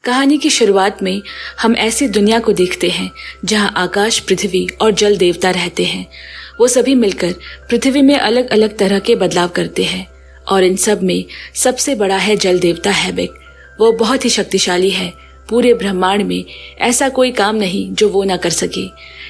कहानी की शुरुआत में हम ऐसी दुनिया को देखते हैं जहां आकाश, पृथ्वी और जल देवता रहते हैं। वो सभी मिलकर पृथ्वी में अलग अलग तरह के बदलाव करते हैं और इन सब में सबसे बड़ा है जल देवता हेबेक। वो बहुत ही शक्तिशाली है। पूरे ब्रह्मांड में ऐसा कोई काम नहीं जो वो ना कर सके,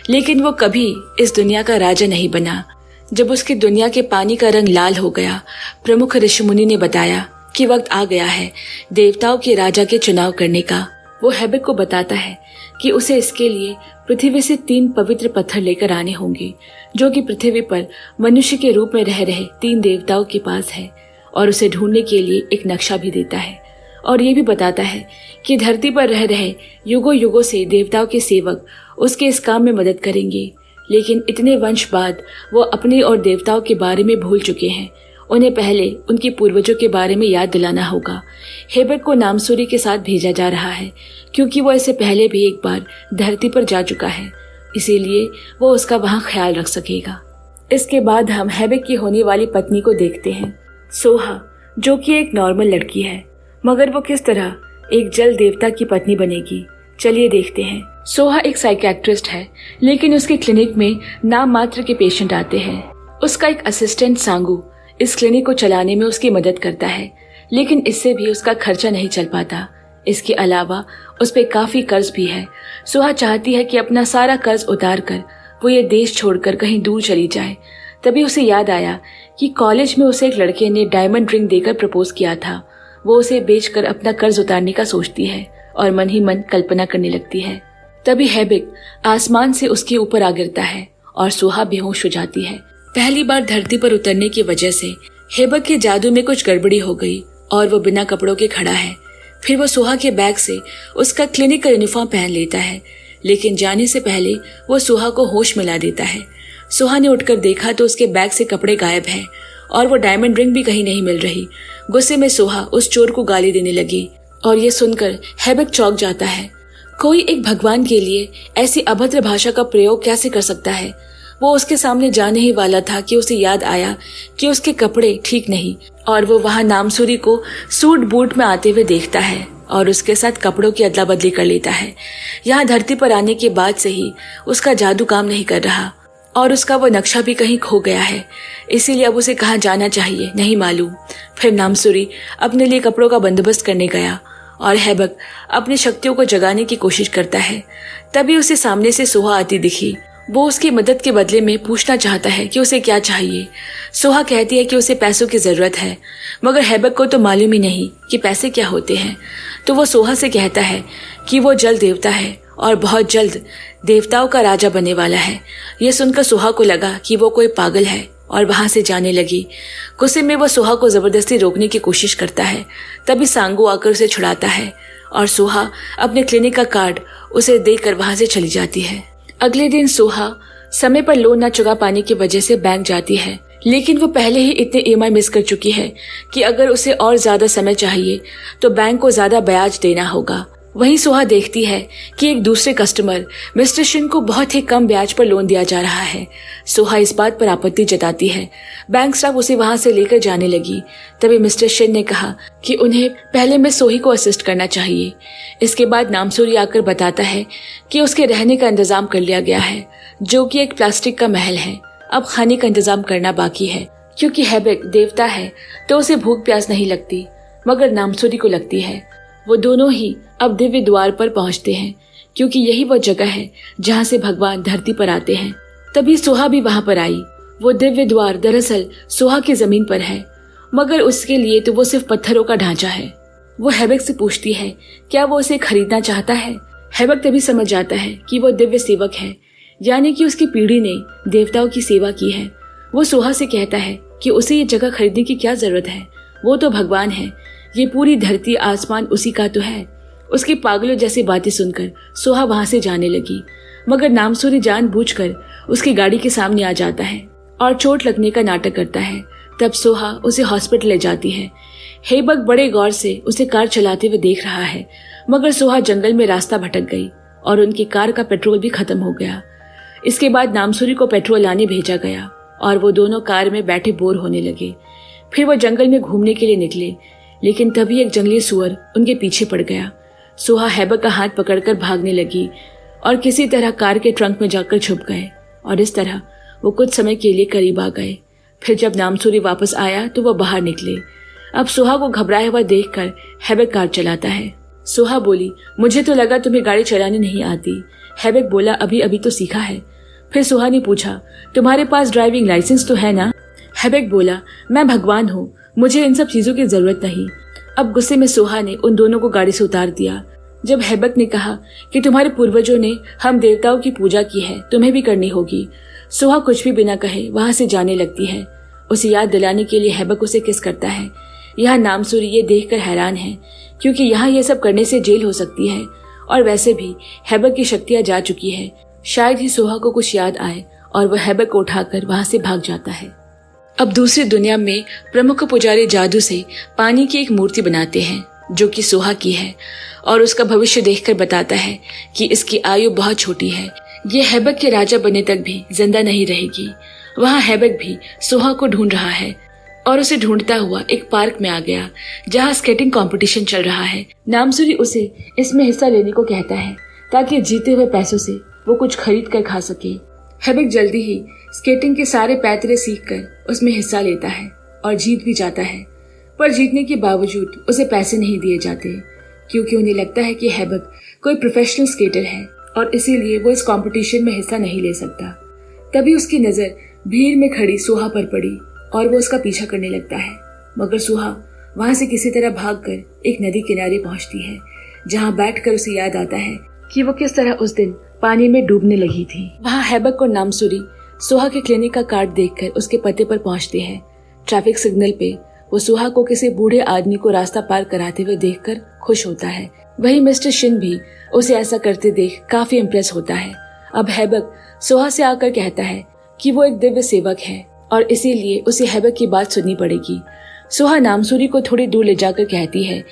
लेकिन वो कभी इस दुनिया का राजा नहीं बना। जब उसकी दुनिया के पानी का रंग लाल हो गया, प्रमुख ऋषिमुनि ने बताया कि वक्त आ गया है देवताओं के राजा के चुनाव करने का। वो हेबेक को बताता है कि उसे इसके लिए पृथ्वी से 3 पवित्र पत्थर लेकर आने होंगे, जो कि पृथ्वी पर मनुष्य के रूप में रह रहे 3 देवताओं के पास है, और उसे ढूंढने के लिए एक नक्शा भी देता है। और ये भी बताता है कि धरती पर रह रहे युगों युगों से देवताओं के सेवक उसके इस काम में मदद करेंगे, लेकिन इतने वंश बाद वो अपने और देवताओं के बारे में भूल चुके हैं। उन्हें पहले उनके पूर्वजों के बारे में याद दिलाना होगा। हेबेक को नामसूरी के साथ भेजा जा रहा है क्योंकि वो इससे पहले भी एक बार धरती पर जा चुका है, इसीलिए वो उसका वहां ख्याल रख सकेगा। इसके बाद हम हेबेक की होने वाली पत्नी को देखते हैं, सोहा, जो कि एक नॉर्मल लड़की है, मगर वो किस तरह एक जल देवता की पत्नी बनेगी, चलिए देखते हैं। सोहा एक साइकियाट्रिस्ट है, लेकिन उसके क्लिनिक में नाम मात्र के पेशेंट आते हैं। उसका एक असिस्टेंट सांगू इस क्लिनिक को चलाने में उसकी मदद करता है, लेकिन इससे भी उसका खर्चा नहीं चल पाता। इसके अलावा उस पे काफी कर्ज भी है। सोहा चाहती है कि अपना सारा कर्ज उतार कर वो ये देश छोड़कर कहीं दूर चली जाए। तभी उसे याद आया कि कॉलेज में उसे एक लड़के ने डायमंड रिंग देकर प्रपोज किया था। वो उसे बेचकर अपना कर्ज उतारने का सोचती है और मन ही मन कल्पना करने लगती है। तभी हेबेक आसमान से उसके ऊपर आ गिरता है और सोहा बेहोश हो जाती है। पहली बार धरती पर उतरने की वजह से हेबेक के जादू में कुछ गड़बड़ी हो गई और वो बिना कपड़ों के खड़ा है। फिर वो सोहा के बैग से उसका क्लिनिक का यूनिफॉर्म पहन लेता है, लेकिन जाने से पहले वो सोहा को होश मिला देता है। सोहा ने उठकर देखा तो उसके बैग से कपड़े गायब हैं और वो डायमंड रिंग भी कहीं नहीं मिल रही। गुस्से में सोहा उस चोर को गाली देने लगी और ये सुनकर हेबेक चौंक जाता है। कोई एक भगवान के लिए ऐसी अभद्र भाषा का प्रयोग कैसे कर सकता है। वो उसके सामने जाने ही वाला था कि उसे याद आया कि उसके कपड़े ठीक नहीं, और वो वहां नामसूरी को सूट बूट में आते हुए देखता है और उसके साथ कपड़ों की अदला बदली कर लेता है। यहाँ धरती पर आने के बाद से ही उसका जादू काम नहीं कर रहा और उसका वो नक्शा भी कहीं खो गया है, इसीलिए अब उसे कहाँ जाना चाहिए नहीं मालूम। फिर नामसूरी अपने लिए कपड़ों का बंदोबस्त करने गया और हेबेक अपनी शक्तियों को जगाने की कोशिश करता है। तभी उसे सामने से सोहा आती दिखी। वो उसकी मदद के बदले में पूछना चाहता है कि उसे क्या चाहिए। सोहा कहती है कि उसे पैसों की जरूरत है, मगर हेबेक को तो मालूम ही नहीं कि पैसे क्या होते हैं। तो वो सोहा से कहता है कि वो जल देवता है और बहुत जल्द देवताओं का राजा बनने वाला है। ये सुनकर सोहा को लगा कि वो कोई पागल है और वहां से जाने लगी। गुस्से में वो सोहा को जबरदस्ती रोकने की कोशिश करता है। तभी सांगू आकर उसे छुड़ाता है और सोहा अपने क्लिनिक का कार्ड उसे देकर वहां से चली जाती है। अगले दिन सोहा समय पर लोन न चुका पाने की वजह से बैंक जाती है, लेकिन वो पहले ही इतने ईएमआई मिस कर चुकी है कि अगर उसे और ज्यादा समय चाहिए तो बैंक को ज्यादा ब्याज देना होगा। वहीं सोहा देखती है कि एक दूसरे कस्टमर मिस्टर शिन को बहुत ही कम ब्याज पर लोन दिया जा रहा है। सोहा इस बात पर आपत्ति जताती है। बैंक स्टाफ उसे वहां से लेकर जाने लगी। तभी मिस्टर शिन ने कहा कि उन्हें पहले मिस सोही को असिस्ट करना चाहिए। इसके बाद नामसूरी आकर बताता है कि उसके रहने का इंतजाम कर लिया गया है, जो कि एक प्लास्टिक का महल है। अब खाने का इंतजाम करना बाकी है, क्योंकि हेबेक देवता है तो उसे भूख प्यास नहीं लगती, मगर नामसूरी को लगती है। वो दोनों ही अब दिव्य द्वार पर पहुंचते हैं, क्योंकि यही वो जगह है जहां से भगवान धरती पर आते हैं। तभी सोहा भी वहां पर आई। वो दिव्य द्वार दरअसल सोहा की जमीन पर है, मगर उसके लिए तो वो सिर्फ पत्थरों का ढांचा है। वो हेबेक से पूछती है क्या वो उसे खरीदना चाहता है। हेबेक तभी समझ जाता है कि वो दिव्य सेवक है, यानी कि उसकी पीढ़ी ने देवताओं की सेवा की है। वो सोहा से कहता है कि उसे ये जगह खरीदने की क्या जरूरत है, वो तो भगवान है, ये पूरी धरती आसमान उसी का तो है। उसकी पागलों जैसी बातें सुनकर सोहा वहां से जाने लगी, मगर नामसूरी जानबूझकर उसकी गाड़ी के सामने आ जाता है और चोट लगने का नाटक करता है। तब सोहा उसे हॉस्पिटल ले जाती है। हेबेक बड़े गौर से उसे कार चलाते हुए देख रहा है, मगर सोहा जंगल में रास्ता भटक गई और उनकी कार का पेट्रोल भी खत्म हो गया। इसके बाद नामसूरी को पेट्रोल लाने भेजा गया और वो दोनों कार में बैठे बोर होने लगे। फिर वो जंगल में घूमने के लिए निकले, लेकिन तभी एक जंगली सुअर उनके पीछे पड़ गया। सुहा हैबक का हाथ पकड़कर भागने लगी और किसी तरह कार के ट्रंक में जाकर छुप गए और इस तरह वो कुछ समय के लिए करीब आ गए। फिर जब नामसूरी वापस आया तो वह बाहर निकले। अब सुहा को घबराया हुआ देखकर हैबक कार चलाता है। सुहा बोली, मुझे तो लगा तुम्हें गाड़ी चलानी नहीं आती। हैबक बोला, अभी अभी तो सीखा है। फिर सुहा ने पूछा, तुम्हारे पास ड्राइविंग लाइसेंस तो है ना? हैबक बोला, मैं भगवान हूँ, मुझे इन सब चीजों की जरूरत नहीं। अब गुस्से में सुहा ने उन दोनों को गाड़ी से उतार दिया। जब हैबक ने कहा कि तुम्हारे पूर्वजों ने हम देवताओं की पूजा की है, तुम्हें भी करनी होगी, सुहा कुछ भी बिना कहे वहां से जाने लगती है। उसे याद दिलाने के लिए हैबक उसे किस करता है। यहाँ नामसूरी ये देखकर हैरान है क्योंकि यहाँ ये सब करने से जेल हो सकती है और वैसे भी हैबक की शक्तियाँ जा चुकी है। शायद ही सुहा को कुछ याद आए और वह हैबक को उठाकर वहां से भाग जाता है। अब दूसरी दुनिया में प्रमुख पुजारी जादू से पानी की एक मूर्ति बनाते हैं जो कि सुहा की है और उसका भविष्य देखकर बताता है कि इसकी आयु बहुत छोटी है, ये हैबक के राजा बनने तक भी जिंदा नहीं रहेगी। वहाँ हैबक भी सुहा को ढूंढ रहा है और उसे ढूंढता हुआ एक पार्क में आ गया जहाँ स्केटिंग कंपटीशन चल रहा है। नामसूरी उसे इसमें हिस्सा लेने को कहता है ताकि जीते हुए पैसों से वो कुछ खरीद कर खा सके। हैबक जल्दी ही स्केटिंग के सारे पैतरे सीखकर उसमें हिस्सा लेता है और जीत भी जाता है, पर जीतने के बावजूद उसे पैसे नहीं दिए जाते क्योंकि उन्हें लगता है कि हैबक कोई प्रोफेशनल स्केटर है और इसीलिए वो इस कंपटीशन में हिस्सा नहीं ले सकता। तभी उसकी नजर भीड़ में खड़ी सुहा पर पड़ी और वो उसका पीछा करने लगता है, मगर सुहा वहां से किसी तरह भागकर एक नदी किनारे पहुंचती है जहां बैठकर उसे याद आता है कि वो किस तरह उस दिन पानी में डूबने लगी थी। वहां हैबक और नामसूरी सुहा के क्लिनिक का कार्ड देखकर उसके पते पर पहुंचते हैं। ट्रैफिक सिग्नल पे वो सुहा को किसी बूढ़े आदमी को रास्ता पार कराते हुए देखकर खुश होता है। वहीं मिस्टर शिन भी उसे ऐसा करते देख काफी इम्प्रेस होता है। अब हैबक सुहा से आकर कहता है कि वो एक दिव्य सेवक है और इसीलिए उसे हैबक की बात सुननी पड़ेगी। सुहा नामसूरी को थोड़ी दूर ले जाकर कहती है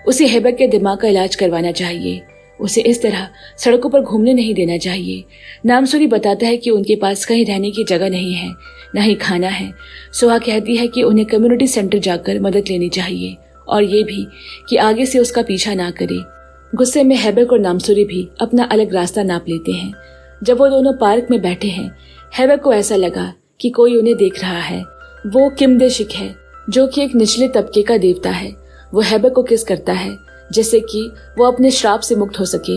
उसे हैबक के दिमाग का इलाज करवाना चाहिए, उसे इस तरह सड़कों पर घूमने नहीं देना चाहिए। नामसूरी बताता है कि उनके पास कहीं रहने की जगह नहीं है, न ही खाना है। सुहा कहती है कि उन्हें कम्युनिटी सेंटर जाकर मदद लेनी चाहिए और ये भी कि आगे से उसका पीछा ना करे। गुस्से में हैबक और नामसूरी भी अपना अलग रास्ता नाप लेते हैं। जब वो दोनों पार्क में बैठे हैं, हैबक को ऐसा लगा कि कोई उन्हें देख रहा है। वो किमदेशिक है जो कि एक निचले तबके का देवता है। वो हैबक को किस करता है जिससे कि वो अपने श्राप से मुक्त हो सके,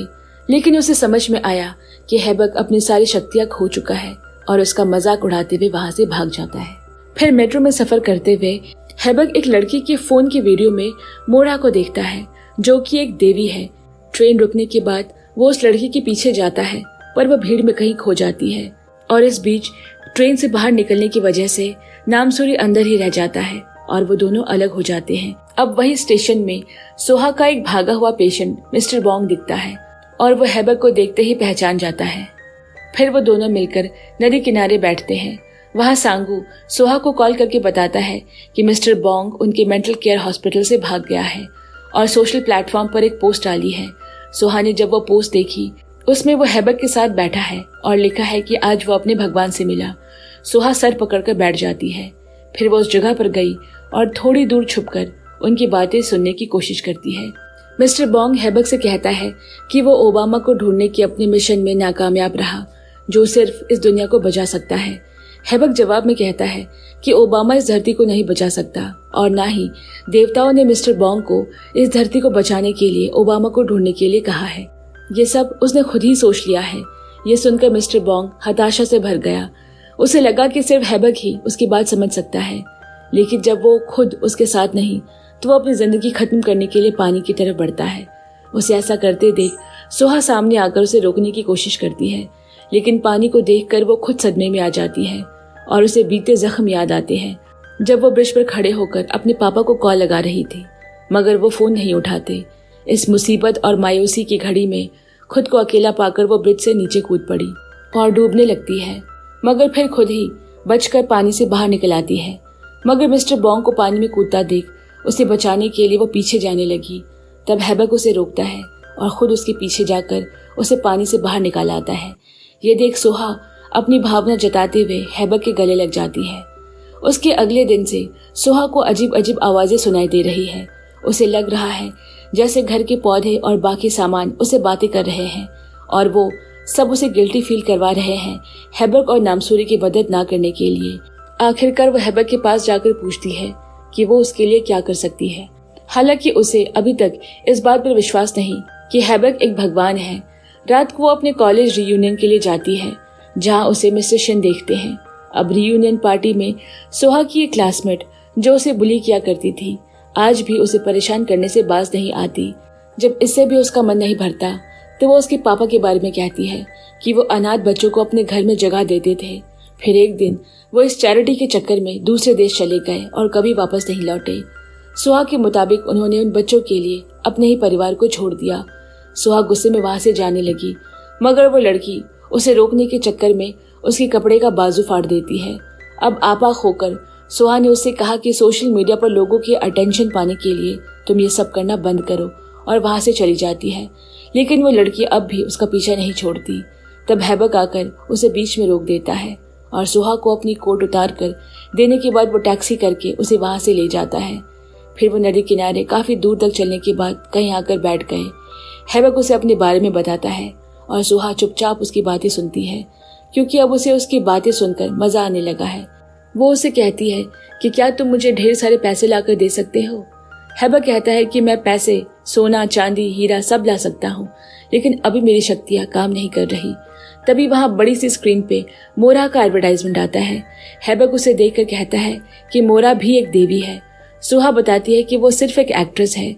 लेकिन उसे समझ में आया कि हैबक अपनी सारी शक्तियां खो चुका है और उसका मजाक उड़ाते हुए वहां से भाग जाता है। फिर मेट्रो में सफर करते हुए हैबक एक लड़की के फोन की वीडियो में मोरा को देखता है जो कि एक देवी है। ट्रेन रुकने के बाद वो उस लड़की के पीछे जाता है पर वह भीड़ में कहीं खो जाती है और इस बीच ट्रेन से बाहर निकलने की वजह से नामसूरी अंदर ही रह जाता है और वो दोनों अलग हो जाते हैं। अब वही स्टेशन में सुहा का एक भागा हुआ पेशेंट मिस्टर बॉन्ग दिखता है और वो हैबक को देखते ही पहचान जाता है। फिर वो दोनों मिलकर नदी किनारे बैठते हैं। वहाँ सांगू सुहा को कॉल करके बताता है कि मिस्टर बॉन्ग उनके मेंटल केयर हॉस्पिटल से भाग गया है और सोशल प्लेटफॉर्म पर एक पोस्ट डाली है। सुहा ने जब वो पोस्ट देखी उसमें वो हैबक के साथ बैठा है और लिखा है कि आज वो अपने भगवान से मिला। सुहा सर पकड़कर बैठ जाती है। फिर वो उस जगह पर गई और थोड़ी दूर छुपकर उनकी बातें सुनने की कोशिश करती है। मिस्टर बॉन्ग हैबक से कहता है कि वो ओबामा को ढूंढने के अपने मिशन में नाकामयाब रहा जो सिर्फ इस दुनिया को बचा सकता है। हैबक जवाब में कहता है कि ओबामा इस धरती को नहीं बचा सकता और ना ही देवताओं ने मिस्टर बॉन्ग को इस धरती को बचाने के लिए ओबामा को ढूंढने के लिए कहा है। ये सब उसने खुद ही सोच लिया है। ये सुनकर मिस्टर बॉन्ग हताशा से भर गया। उसे लगा कि सिर्फ हैबक ही उसकी बात समझ सकता है, लेकिन जब वो खुद उसके साथ नहीं तो वो अपनी जिंदगी खत्म करने के लिए पानी की तरफ बढ़ता है। उसे ऐसा करते देख सुहा सामने आकर उसे रोकने की कोशिश करती है, लेकिन पानी को देखकर वो खुद सदमे में आ जाती है और उसे बीते जख्म याद आते हैं जब वो ब्रिज पर खड़े होकर अपने पापा को कॉल लगा रही थी, मगर वो फोन नहीं उठाते। इस मुसीबत और मायूसी की घड़ी में खुद को अकेला पाकर वो ब्रिज से नीचे कूद पड़ी और डूबने लगती है, मगर फिर खुद ही बचकर पानी से बाहर निकल आती है। मगर मिस्टर बॉन्ग को पानी में कूदता देख उसे बचाने के लिए वो पीछे जाने लगी। तब हैबक उसे रोकता है और खुद उसके पीछे जाकर उसे पानी से बाहर निकाल आता है। ये देख सुहा अपनी भावना जताते हुए हैबक के गले लग जाती है। उसके अगले दिन से सुहा को अजीब अजीब आवाजें सुनाई दे रही है। उसे लग रहा है जैसे घर के पौधे और बाकी सामान उसे बातें कर रहे हैं और वो सब उसे गिल्टी फील करवा रहे हैं हेबक और नामसूरी की मदद ना करने के लिए। आखिरकार वो हेबक के पास जाकर पूछती है कि वो उसके लिए क्या कर सकती है। हालांकि उसे अभी तक इस बात पर विश्वास नहीं कि हेबक एक भगवान है। रात को वो अपने कॉलेज रियूनियन के लिए जाती है जहाँ उसे मिस्टर शिन देखते हैं। अब रियूनियन पार्टी में सोहा की एक क्लासमेट जो उसे बुली किया करती थी आज भी उसे परेशान करने से बाज नहीं आती। जब इससे भी उसका मन नहीं भरता तो वो उसके पापा के बारे में कहती है कि वो अनाथ बच्चों को अपने घर में जगह देते थे। फिर एक दिन वो इस चैरिटी के चक्कर में दूसरे देश चले गए और कभी वापस नहीं लौटे। सोहा के मुताबिक उन्होंने उन बच्चों के लिए अपने ही परिवार को छोड़ दिया। सोहा गुस्से में वहां से जाने लगी मगर वो लड़की उसे रोकने के चक्कर में उसके कपड़े का बाजू फाड़ देती है। अब आपा होकर सोहा ने उससे कहा कि सोशल मीडिया पर लोगों की अटेंशन पाने के लिए तुम ये सब करना बंद करो और वहां से चली जाती है। लेकिन वो लड़की अब भी उसका पीछा नहीं छोड़ती। तब हेबक आकर उसे बीच में रोक देता है और सोहा को अपनी कोट उतार कर देने के बाद वो टैक्सी करके उसे वहां से ले जाता है। फिर वो नदी किनारे काफी दूर तक चलने के बाद कहीं आकर बैठ गए। हेबक उसे अपने बारे में बताता है और सोहा चुपचाप उसकी बातें सुनती है क्योंकि अब उसे उसकी बातें सुनकर मजा आने लगा है। वो उसे कहती है कि क्या तुम मुझे ढेर सारे पैसे लाकर दे सकते हो। हेबक कहता है कि मैं पैसे, सोना, चांदी, हीरा सब ला सकता हूँ लेकिन अभी मेरी शक्तियाँ काम नहीं कर रही। तभी वहाँ बड़ी सी स्क्रीन पे मोरा का एडवर्टाइजमेंट आता है। हेबक उसे देखकर कहता है कि मोरा भी एक देवी है। सोहा बताती है कि वो सिर्फ एक एक्ट्रेस है।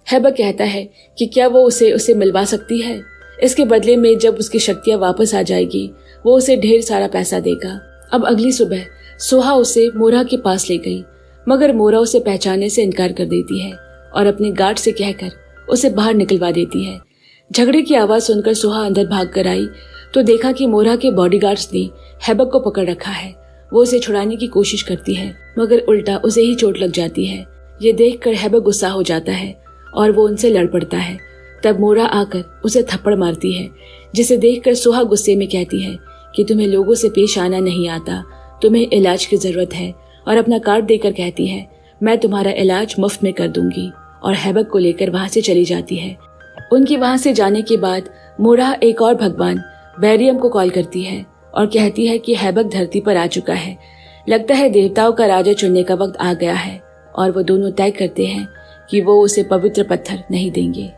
हेबक कहता है कि क्या वो उसे मिलवा सकती है। इसके बदले में जब उसकी शक्तियाँ वापस आ जाएगी वो उसे ढेर सारा पैसा देगा। अब अगली सुबह सोहा उसे मोरा के पास ले गई मगर मोरा उसे पहचानने से इनकार कर देती है और अपने गार्ड से कहकर उसे बाहर निकलवा देती है। झगड़े की आवाज सुनकर सोहा अंदर भाग कर आई तो देखा कि मोरा के बॉडीगार्ड्स ने हेबक को पकड़ रखा है। वो उसे छुड़ाने की कोशिश करती है मगर उल्टा उसे ही चोट लग जाती है। ये देखकर हेबक गुस्सा हो जाता है और वो उनसे लड़ पड़ता है। तब मोरा आकर उसे थप्पड़ मारती है जिसे देखकर सोहा गुस्से में कहती है कि तुम्हें लोगों से पेश आना नहीं आता, तुम्हें इलाज की जरूरत है और अपना कार्ड देकर कहती है मैं तुम्हारा इलाज मुफ्त में कर दूंगी और हेबक को लेकर वहां से चली जाती है। उनकी वहां से जाने के बाद मोरा एक और भगवान बैरियम को कॉल करती है और कहती है कि हेबक धरती पर आ चुका है। लगता है देवताओं का राजा चुनने का वक्त आ गया है और वो दोनों तय करते हैं कि वो उसे पवित्र पत्थर नहीं देंगे।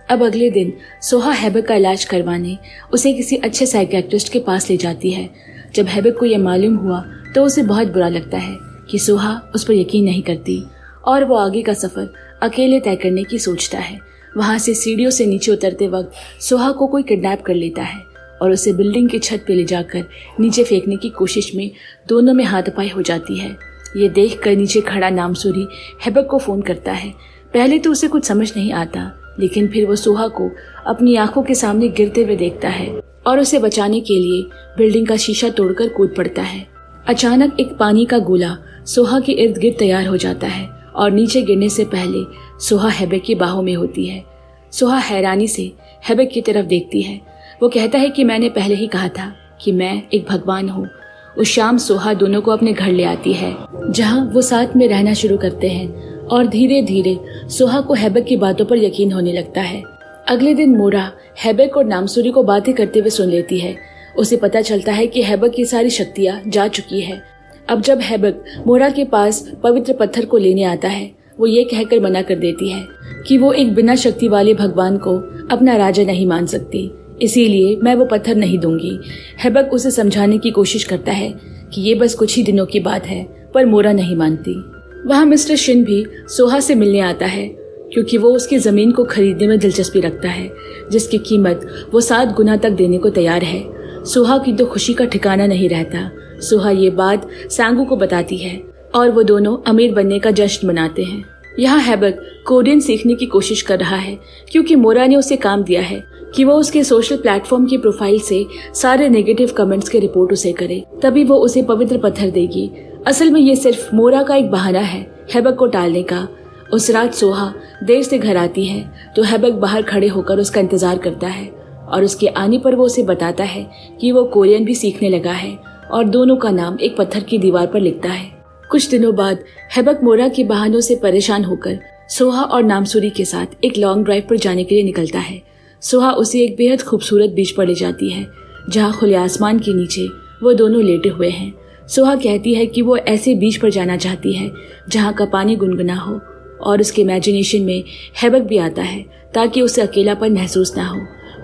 अब अगले दिन सोहा हेबक का इलाज करवाने उसे किसी अच्छे साइकियाट्रिस्ट के पास ले जाती है। जब हेबक को यह मालूम हुआ तो उसे बहुत बुरा लगता है कि सोहा उस पर यकीन नहीं करती और वो आगे का सफर अकेले तय करने की सोचता है। वहां से सीढ़ियों से नीचे उतरते वक्त सोहा को कोई किडनैप कर लेता है और उसे बिल्डिंग की छत पे ले जाकर नीचे फेंकने की कोशिश में दोनों में हाथापाई हो जाती है। ये देखकर नीचे खड़ा नामसूरी हेबक को फोन करता है। पहले तो उसे कुछ समझ नहीं आता लेकिन फिर वो सोहा को अपनी आंखों के सामने गिरते हुए देखता है और उसे बचाने के लिए बिल्डिंग का शीशा तोड़कर कूद पड़ता है। अचानक एक पानी का गोला सोहा के इर्द गिर्द तैयार हो जाता है और नीचे गिरने से पहले सोहा हेबक की बाहों में होती है। सोहा हैरानी से हेबक की तरफ देखती है। वो कहता है कि मैंने पहले ही कहा था कि मैं एक भगवान हूँ। उस शाम सोहा दोनों को अपने घर ले आती है जहाँ वो साथ में रहना शुरू करते हैं और धीरे धीरे सोहा को हेबक की बातों पर यकीन होने लगता है। अगले दिन मोरा हेबक और नामसूरी को बातें करते हुए सुन लेती है। उसे पता चलता है कि हेबक की सारी शक्तियाँ जा चुकी है। अब जब हेबक मोरा के पास पवित्र पत्थर को लेने आता है वो ये कहकर मना कर देती है कि वो एक बिना शक्ति वाले भगवान को अपना राजा नहीं मान सकती, इसीलिए मैं वो पत्थर नहीं दूंगी। हेबक उसे समझाने की कोशिश करता है कि ये बस कुछ ही दिनों की बात है पर मोरा नहीं मानती। वहाँ मिस्टर शिन भी सोहा से मिलने आता है क्योंकि वो उसकी जमीन को खरीदने में दिलचस्पी रखता है जिसकी कीमत वो 7 गुना तक देने को तैयार है। सोहा की तो खुशी का ठिकाना नहीं रहता। सोहा ये बात सांगू को बताती है और वो दोनों अमीर बनने का जश्न मनाते हैं। यहाँ हेबक कोरियन सीखने की कोशिश कर रहा है क्योंकि मोरा ने उसे काम दिया है कि वो उसके सोशल प्लेटफॉर्म की प्रोफाइल से सारे नेगेटिव कमेंट्स के रिपोर्ट उसे करे, तभी वो उसे पवित्र पत्थर देगी। असल में ये सिर्फ मोरा का एक बहाना है हेबक को टालने का। उस रात सोहा देर से घर आती है तो हेबक बाहर खड़े होकर उसका इंतजार करता है और उसके आने पर वो उसे बताता है कि वो कोरियन भी सीखने लगा है और दोनों का नाम एक पत्थर की दीवार पर लिखता है। कुछ दिनों बाद हेबक मोरा के बहानों से परेशान होकर सोहा और नामसूरी के साथ एक लॉन्ग ड्राइव पर जाने के लिए निकलता है। सोहा उसे एक बेहद खूबसूरत बीच पर ले जाती है जहाँ खुले आसमान के नीचे वो दोनों लेटे हुए हैं। सोहा कहती है कि वो ऐसे बीच पर जाना चाहती है जहाँ का पानी गुनगुना हो और उसके इमेजिनेशन में हैबक भी आता है ताकि उसे अकेलापन महसूस ना हो।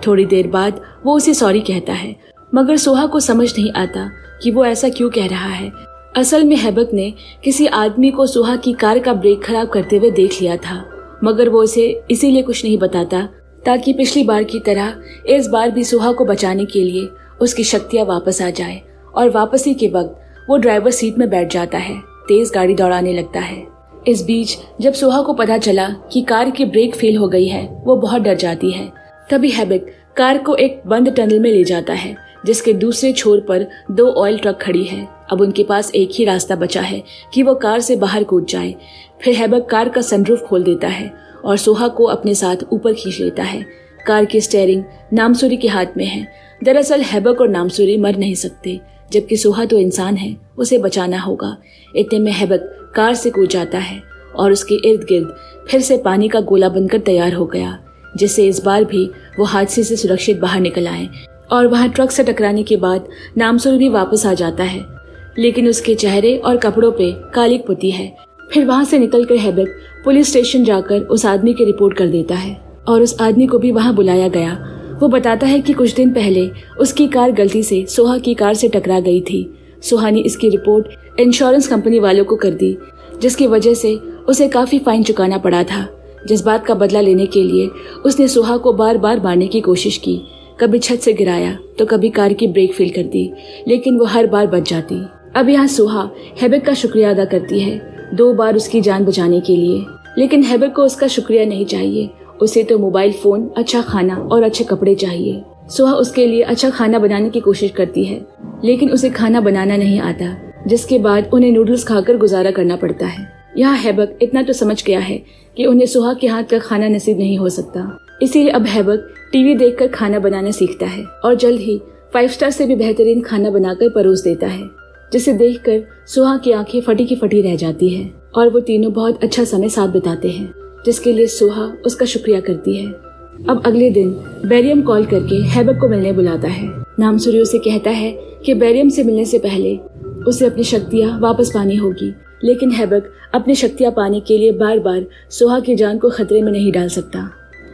थोड़ी देर बाद वो उसे सॉरी कहता है, मगर सोहा को समझ नहीं आता कि वो ऐसा क्यों कह रहा है। असल में हैबक ने किसी आदमी को सोहा की कार का ब्रेक खराब करते हुए देख लिया था, मगर वो उसे इसीलिए कुछ नहीं बताता ताकि पिछली बार की तरह इस बार भी सोहा को बचाने के लिए उसकी शक्तियाँ वापस आ जाए। और वापसी के वक्त वो ड्राइवर सीट में बैठ जाता है, तेज गाड़ी दौड़ाने लगता है। इस बीच जब सोहा को पता चला कि कार की ब्रेक फेल हो गई है, वो बहुत डर जाती है। तभी हैबक कार को एक बंद टनल में ले जाता है जिसके दूसरे छोर पर 2 ऑयल ट्रक खड़ी है। अब उनके पास एक ही रास्ता बचा है कि वो कार से बाहर कूद जाए। फिर हैबक कार का सनरूफ खोल देता है और सोहा को अपने साथ ऊपर खींच लेता है। कार की स्टीयरिंग नामसूरी के हाथ में है। दरअसल हैबक और नामसूरी मर नहीं सकते, जबकि सोहा तो इंसान है, उसे बचाना होगा। इतने में हैबक कार से कूद जाता है और उसके इर्द गिर्द फिर से पानी का गोला बनकर तैयार हो गया, जिससे इस बार भी वो हादसे से सुरक्षित बाहर निकल आए। और वहाँ ट्रक से टकराने के बाद नामसूरी भी वापस आ जाता है, लेकिन उसके चेहरे और कपड़ों पे कालिक पुती है। फिर वहाँ से निकलकर हैबक पुलिस स्टेशन जाकर उस आदमी की रिपोर्ट कर देता है और उस आदमी को भी वहाँ बुलाया गया। वो बताता है कि कुछ दिन पहले उसकी कार गलती से सोहा की कार से टकरा गई थी। सोहा ने इसकी रिपोर्ट इंश्योरेंस कंपनी वालों को कर दी, जिसकी वजह से उसे काफी फाइन चुकाना पड़ा था। जिस बात का बदला लेने के लिए उसने सोहा को बार बार मारने की कोशिश की। कभी छत से गिराया तो कभी कार की ब्रेक फेल कर दी, लेकिन वो हर बार बच जाती। अब यहाँ सोहा हैबक का शुक्रिया अदा करती है 2 बार उसकी जान बचाने के लिए, लेकिन हैबक को उसका शुक्रिया नहीं चाहिए। उसे तो मोबाइल फोन, अच्छा खाना और अच्छे कपड़े चाहिए। सोहा उसके लिए अच्छा खाना बनाने की कोशिश करती है, लेकिन उसे खाना बनाना नहीं आता, जिसके बाद उन्हें नूडल्स खाकर गुजारा करना पड़ता है। यहाँ हैबक इतना तो समझ गया है कि उन्हें सोहा के हाथ का खाना नसीब नहीं हो सकता, इसीलिए अब हैबक टीवी देखकर खाना बनाना सीखता है और जल्द ही 5 स्टार से भी बेहतरीन खाना बनाकर परोस देता है, जिसे देखकर सोहा की आंखें फटी की फटी रह जाती है और वो तीनों बहुत अच्छा समय साथ बिताते हैं, जिसके लिए सोहा उसका शुक्रिया करती है। अब अगले दिन बैरियम कॉल करके हैबक को मिलने बुलाता है। नामसूरी उसे कहता है कि बैरियम से मिलने से पहले उसे अपनी शक्तियाँ वापस पानी होगी, लेकिन हैबक अपनी शक्तियाँ पाने के लिए बार बार सोहा की जान को खतरे में नहीं डाल सकता।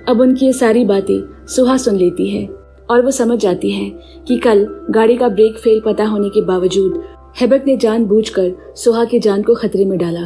अब उनकी ये सारी बातें सोहा सुन लेती है और वो समझ जाती है कि कल गाड़ी का ब्रेक फेल पता होने के बावजूद हैबक ने जानबूझकर सोहा की जान को खतरे में डाला।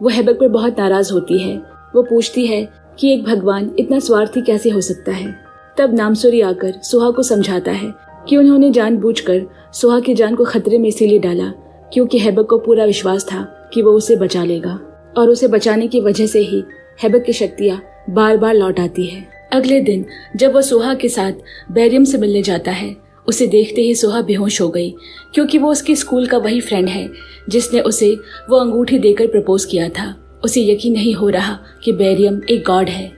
वो हैबक पर बहुत नाराज होती है। वो पूछती है कि एक भगवान इतना स्वार्थी कैसे हो सकता है। तब नामसूरी आकर सोहा को समझाता है कि उन्होंने जानबूझकर सोहा की जान को खतरे में इसीलिए डाला क्योंकि हैबक को पूरा विश्वास था कि वो उसे बचा लेगा, और उसे बचाने की वजह से ही हैबक की शक्तियाँ बार बार लौट आती है। अगले दिन जब वो सोहा के साथ बैरियम से मिलने जाता है, उसे देखते ही सोहा बेहोश हो गई, क्योंकि वो उसकी स्कूल का वही फ्रेंड है जिसने उसे वो अंगूठी देकर प्रपोज किया था। उसे यकीन नहीं हो रहा कि बैरियम एक गॉड है।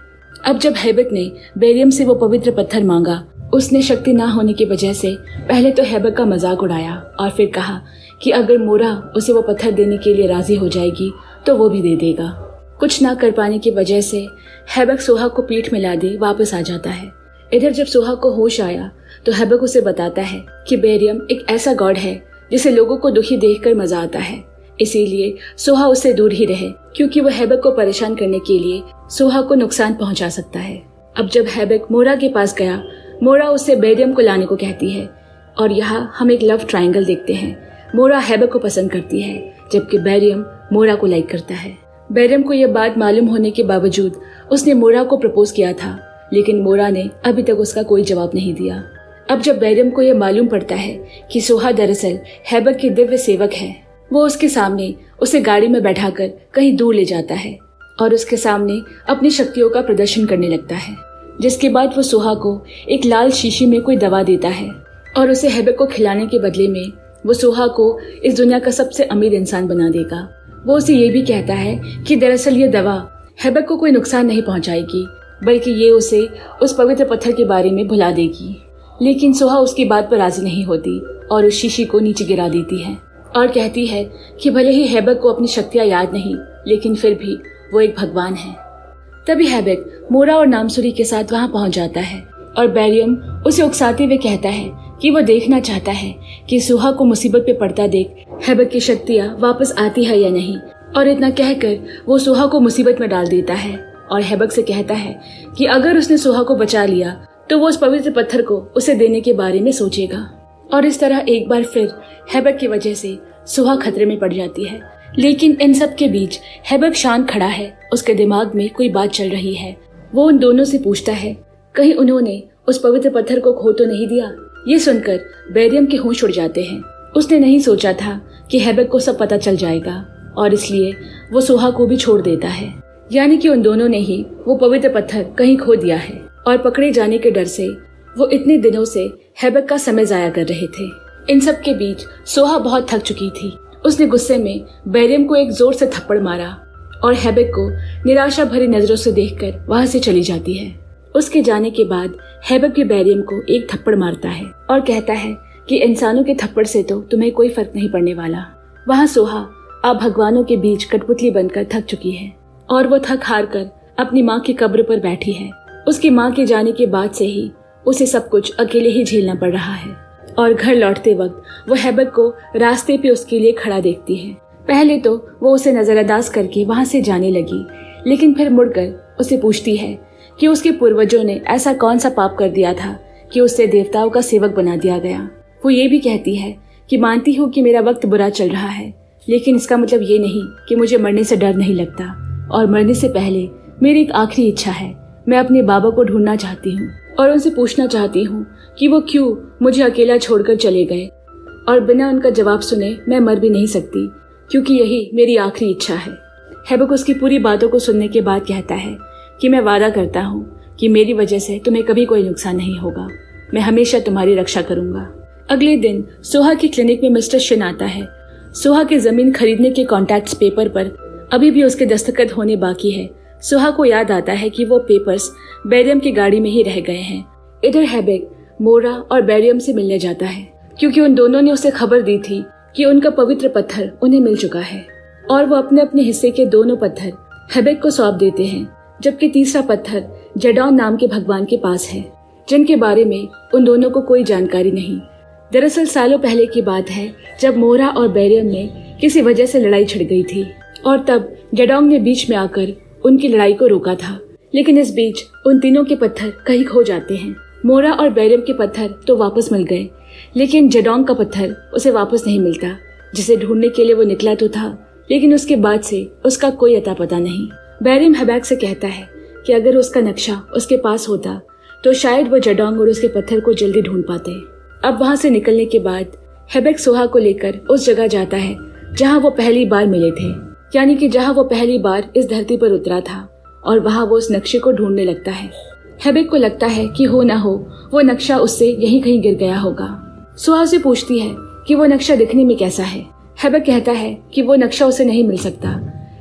अब जब हैबक ने बैरियम से वो पवित्र पत्थर मांगा, उसने शक्ति ना होने की वजह से पहले तो हैबक का मजाक उड़ाया और फिर कहा कि अगर मोरा उसे वो पत्थर देने के लिए राजी हो जाएगी तो वो भी दे देगा। कुछ ना कर पाने की वजह से हैबक सोहा को पीठ में लादे वापस आ जाता है। इधर जब सोहा को होश आया तो हैबक उसे बताता है कि बैरियम एक ऐसा गॉड है जिसे लोगों को दुखी देखकर मजा आता है, इसीलिए सोहा उससे दूर ही रहे, क्योंकि वो हैबक को परेशान करने के लिए सोहा को नुकसान पहुंचा सकता है। अब जब हैबक मोरा के पास गया, मोरा उससे बैरियम को लाने को कहती है और यहाँ हम एक लव ट्रायंगल देखते हैं। मोरा हैबक को पसंद करती है, जबकि बैरियम मोरा को लाइक करता है। बैरियम को यह बात मालूम होने के बावजूद उसने मोरा को प्रपोज किया था, लेकिन मोरा ने अभी तक उसका कोई जवाब नहीं दिया। अब जब बैरियम को यह मालूम पड़ता है कि सोहा दरअसल हैबक की दिव्य सेवक है, वो उसके सामने उसे गाड़ी में बैठाकर कहीं दूर ले जाता है और उसके सामने अपनी शक्तियों का प्रदर्शन करने लगता है, जिसके बाद वो सोहा को एक लाल शीशी में कोई दवा देता है और उसे हैबक को खिलाने के बदले में वो सोहा को इस दुनिया का सबसे अमीर इंसान बना देगा। वो उसे ये भी कहता है कि दरअसल ये दवा हैबक को कोई नुकसान नहीं पहुंचाएगी, बल्कि ये उसे उस पवित्र पत्थर के बारे में भुला देगी। लेकिन सोहा उसकी बात पर राजी नहीं होती और उस शीशी को नीचे गिरा देती है और कहती है कि भले ही हैबक को अपनी शक्तियाँ याद नहीं, लेकिन फिर भी वो एक भगवान है। तभी हैबेक मोरा और नामसूरी के साथ वहाँ पहुँच जाता है और बैरियम उसे उकसाते हुए कहता है कि वो देखना चाहता है कि सुहा को मुसीबत पे पड़ता देख हैबेक की शक्तियाँ वापस आती है या नहीं। और इतना कहकर वो सुहा को मुसीबत में डाल देता है और हैबेक से कहता है कि अगर उसने सुहा को बचा लिया तो वो उस पवित्र पत्थर को उसे देने के बारे में सोचेगा। और इस तरह एक बार फिर हैबेक की वजह से सुहा खतरे में पड़ जाती है। लेकिन इन सब के बीच हैबेक शांत खड़ा है, उसके दिमाग में कोई बात चल रही है। वो उन दोनों से पूछता है कहीं उन्होंने उस पवित्र पत्थर को खो तो नहीं दिया। ये सुनकर बैरियम के होश उड़ जाते हैं। उसने नहीं सोचा था कि हैबेक को सब पता चल जाएगा और इसलिए वो सुहा को भी छोड़ देता है। यानी कि उन दोनों ने ही वो पवित्र पत्थर कहीं खो दिया है और पकड़े जाने के डर से वो इतने दिनों से हैबेक का समय जाया कर रहे थे। इन सब के बीच सोहा बहुत थक चुकी थी। उसने गुस्से में बैरियम को एक जोर से थप्पड़ मारा और हैबेक को निराशा भरी नजरों से देखकर वहां से चली जाती है। उसके जाने के बाद हैबेक भी बैरियम को एक थप्पड़ मारता है और कहता है कि इंसानों के थप्पड़ से तो तुम्हें कोई फर्क नहीं पड़ने वाला। वहाँ सोहा अब भगवानों के बीच कठपुतली बनकर थक चुकी है और वो थक हार कर अपनी माँ की कब्र पर बैठी है। उसकी माँ के जाने के बाद से ही उसे सब कुछ अकेले ही झेलना पड़ रहा है और घर लौटते वक्त वो हैबेक को रास्ते पे उसके लिए खड़ा देखती है। पहले तो वो उसे नजरअंदाज करके वहां से जाने लगी, लेकिन फिर मुड़कर उसे पूछती है कि उसके पूर्वजों ने ऐसा कौन सा पाप कर दिया था कि उसे देवताओं का सेवक बना दिया गया। वो ये भी कहती है कि मानती हूँ कि मेरा वक्त बुरा चल रहा है, लेकिन इसका मतलब ये नहीं कि मुझे मरने से डर नहीं लगता और मरने से पहले मेरी एक आखिरी इच्छा है। मैं अपने बाबा को ढूंढना चाहती हूँ और उनसे पूछना चाहती हूँ कि वो क्यों मुझे अकेला छोड़कर चले गए और बिना उनका जवाब सुने मैं मर भी नहीं सकती, क्योंकि यही मेरी आखिरी इच्छा है। हैबेक उसकी पूरी बातों को सुनने के बाद कहता है कि मैं वादा करता हूँ कि मेरी वजह से तुम्हें कभी कोई नुकसान नहीं होगा। मैं हमेशा तुम्हारी रक्षा करूंगा। अगले दिन सोहा की क्लिनिक में मिस्टर शिन आता है। सोहा के जमीन खरीदने के कॉन्ट्रैक्ट्स पेपर पर अभी भी उसके दस्तखत होने बाकी है। सोहा को याद आता है कि वो पेपर्स बैरियम की गाड़ी में ही रह गए हैं। इधर हैबेक मोरा और बैरियम से मिलने जाता है, क्योंकि उन दोनों ने उसे खबर दी थी कि उनका पवित्र पत्थर उन्हें मिल चुका है और वो अपने अपने हिस्से के दोनों पत्थर हैबेक को सौंप देते हैं, जबकि तीसरा पत्थर जेडॉन नाम के भगवान के पास है, जिनके बारे में उन दोनों को कोई जानकारी नहीं। दरअसल सालों पहले की बात है जब मोरा और बैरियम में किसी वजह से लड़ाई छिड़ गई थी और तब जेडोंग ने बीच में आकर उनकी लड़ाई को रोका था। लेकिन इस बीच उन तीनों के पत्थर कहीं खो जाते हैं। मोरा और बैरियम के पत्थर तो वापस मिल गए, लेकिन जेडोंग का पत्थर उसे वापस नहीं मिलता, जिसे ढूंढने के लिए वो निकला तो था, लेकिन उसके बाद से उसका कोई अता पता नहीं। बैरियम हैबेक से कहता है कि अगर उसका नक्शा उसके पास होता तो शायद वो जेडोंग और उसके पत्थर को जल्दी ढूंढ पाते। अब वहां से निकलने के बाद हैबेक सोहा को लेकर उस जगह जाता है जहां वो पहली बार मिले थे, यानी कि जहां वो पहली बार इस धरती पर उतरा था, और वहां वो उस नक्शे को ढूंढने लगता है। हैबेक को लगता है कि हो ना हो वो नक्शा उससे यहीं कहीं गिर गया होगा। सोहा से पूछती है कि वो नक्शा दिखने में कैसा है। हैबेक कहता है कि वो नक्शा उसे नहीं मिल सकता,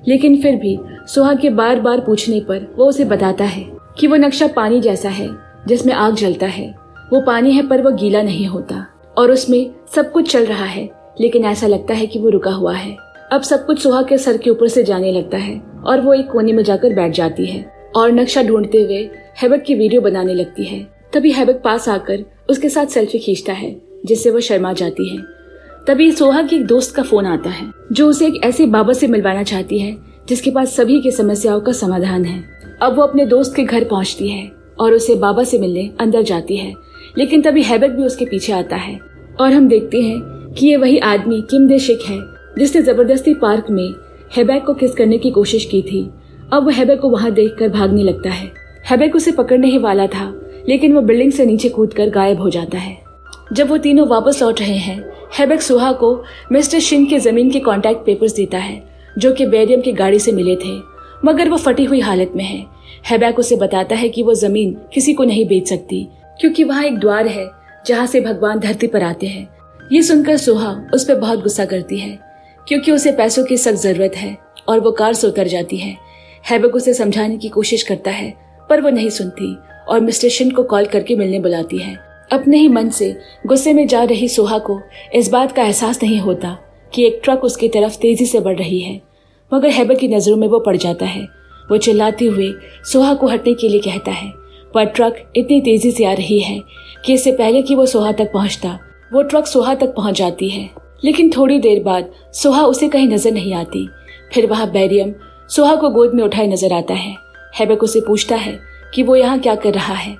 लेकिन फिर भी सोहा के बार बार पूछने पर वो उसे बताता है कि वो नक्शा पानी जैसा है जिसमें आग जलता है। वो पानी है पर वो गीला नहीं होता और उसमें सब कुछ चल रहा है, लेकिन ऐसा लगता है कि वो रुका हुआ है। अब सब कुछ सोहा के सर के ऊपर से जाने लगता है और वो एक कोने में जाकर बैठ जाती है और नक्शा ढूंढते हुए हैबेक की वीडियो बनाने लगती है। तभी हैबेक पास आकर उसके साथ सेल्फी खींचता है, जिससे वो शर्मा जाती है। तभी सोहा की एक दोस्त का फोन आता है जो उसे एक ऐसे बाबा से मिलवाना चाहती है जिसके पास सभी की समस्याओं का समाधान है। अब वो अपने दोस्त के घर पहुंचती है और उसे बाबा से मिलने अंदर जाती है, लेकिन तभी हैबेक भी उसके पीछे आता है और हम देखते हैं कि ये वही आदमी किम दे शिक है जिसने जबरदस्ती पार्क में हैबेक को किस करने की कोशिश की थी। अब वो हैबेक को वहां देखकर भागने लगता है। हैबेक उसे पकड़ने ही वाला था, लेकिन वो बिल्डिंग से नीचे कूदकर गायब हो जाता है। जब वो तीनों वापस लौट रहे हैं, हैबेक सोहा को मिस्टर शिन के जमीन के कॉन्ट्रैक्ट पेपर्स देता है जो कि बैरियम की गाड़ी से मिले थे, मगर वो फटी हुई हालत में है। हैबेक उसे बताता है कि वो जमीन किसी को नहीं बेच सकती, क्योंकि वहाँ एक द्वार है जहाँ से भगवान धरती पर आते हैं। ये सुनकर सोहा उस पर बहुत गुस्सा करती है, क्योंकि उसे पैसों की सख्त जरूरत है, और वो कार से उतर जाती है। हैबेक उसे समझाने की कोशिश करता है, पर वो नहीं सुनती और मिस्टर शिन को कॉल करके मिलने बुलाती है। अपने ही मन से गुस्से में जा रही सोहा को इस बात का एहसास नहीं होता कि एक ट्रक उसकी तरफ तेजी से बढ़ रही है, मगर हैबेक की नजरों में वो पड़ जाता है। वो चिल्लाते हुए सोहा को हटने के लिए कहता है, पर ट्रक इतनी तेजी से आ रही है कि इससे पहले कि वो सोहा तक पहुंचता, वो ट्रक सोहा तक पहुंच जाती है। लेकिन थोड़ी देर बाद सोहा उसे कहीं नजर नहीं आती। फिर वहां बैरियम सोहा को गोद में उठाए नजर आता है। हेबेक उसे पूछता है कि वो यहाँ क्या कर रहा है।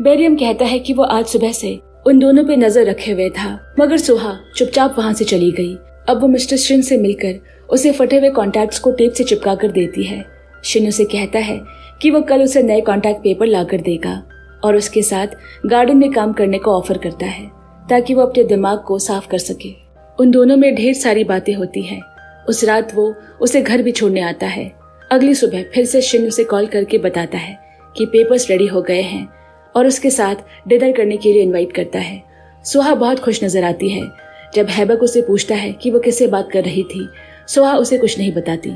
बैरियम कहता है कि वो आज सुबह से उन दोनों पे नजर रखे हुए था, मगर सोहा चुपचाप वहां से चली गई। अब वो मिस्टर शिन से मिलकर उसे फटे हुए कॉन्टैक्ट्स को टेप से चिपका कर देती है। शिन उसे कहता है कि वो कल उसे नए कॉन्टैक्ट पेपर ला कर देगा और उसके साथ गार्डन में काम करने को ऑफर करता है ताकि वो अपने दिमाग को साफ कर सके। उन दोनों में ढेर सारी बातें होती हैं। उस रात वो उसे घर भी छोड़ने आता है। अगली सुबह फिर से शिन उसे कॉल करके बताता है कि पेपर्स रेडी हो गए हैं और उसके साथ डिनर करने के लिए इनवाइट करता है। सोहा बहुत खुश नजर आती है। जब हेबेक उसे पूछता है कि वो किससे बात कर रही थी, सोहा उसे कुछ नहीं बताती।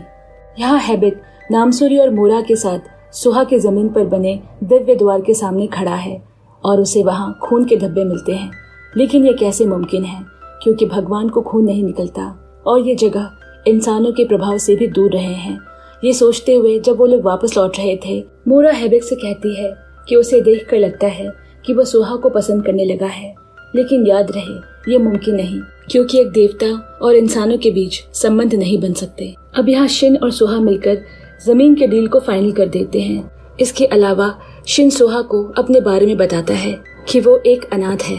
यहाँ हेबेक नामसूरी और मोरा के साथ सोहा के जमीन पर बने दिव्य द्वार के सामने खड़ा है और उसे वहाँ खून के धब्बे मिलते हैं। लेकिन ये कैसे मुमकिन है, क्योंकि भगवान को खून नहीं निकलता और ये जगह इंसानों के प्रभाव से भी दूर रहे हैं। ये सोचते हुए जब वो लोग वापस लौट रहे थे, मोरा हेबेक से कहती है कि उसे देखकर लगता है कि वो सोहा को पसंद करने लगा है। लेकिन याद रहे, ये मुमकिन नहीं, क्योंकि एक देवता और इंसानों के बीच संबंध नहीं बन सकते। अब यहाँ शिन और सोहा मिलकर जमीन के डील को फाइनल कर देते हैं। इसके अलावा शिन सोहा को अपने बारे में बताता है कि वो एक अनाथ है।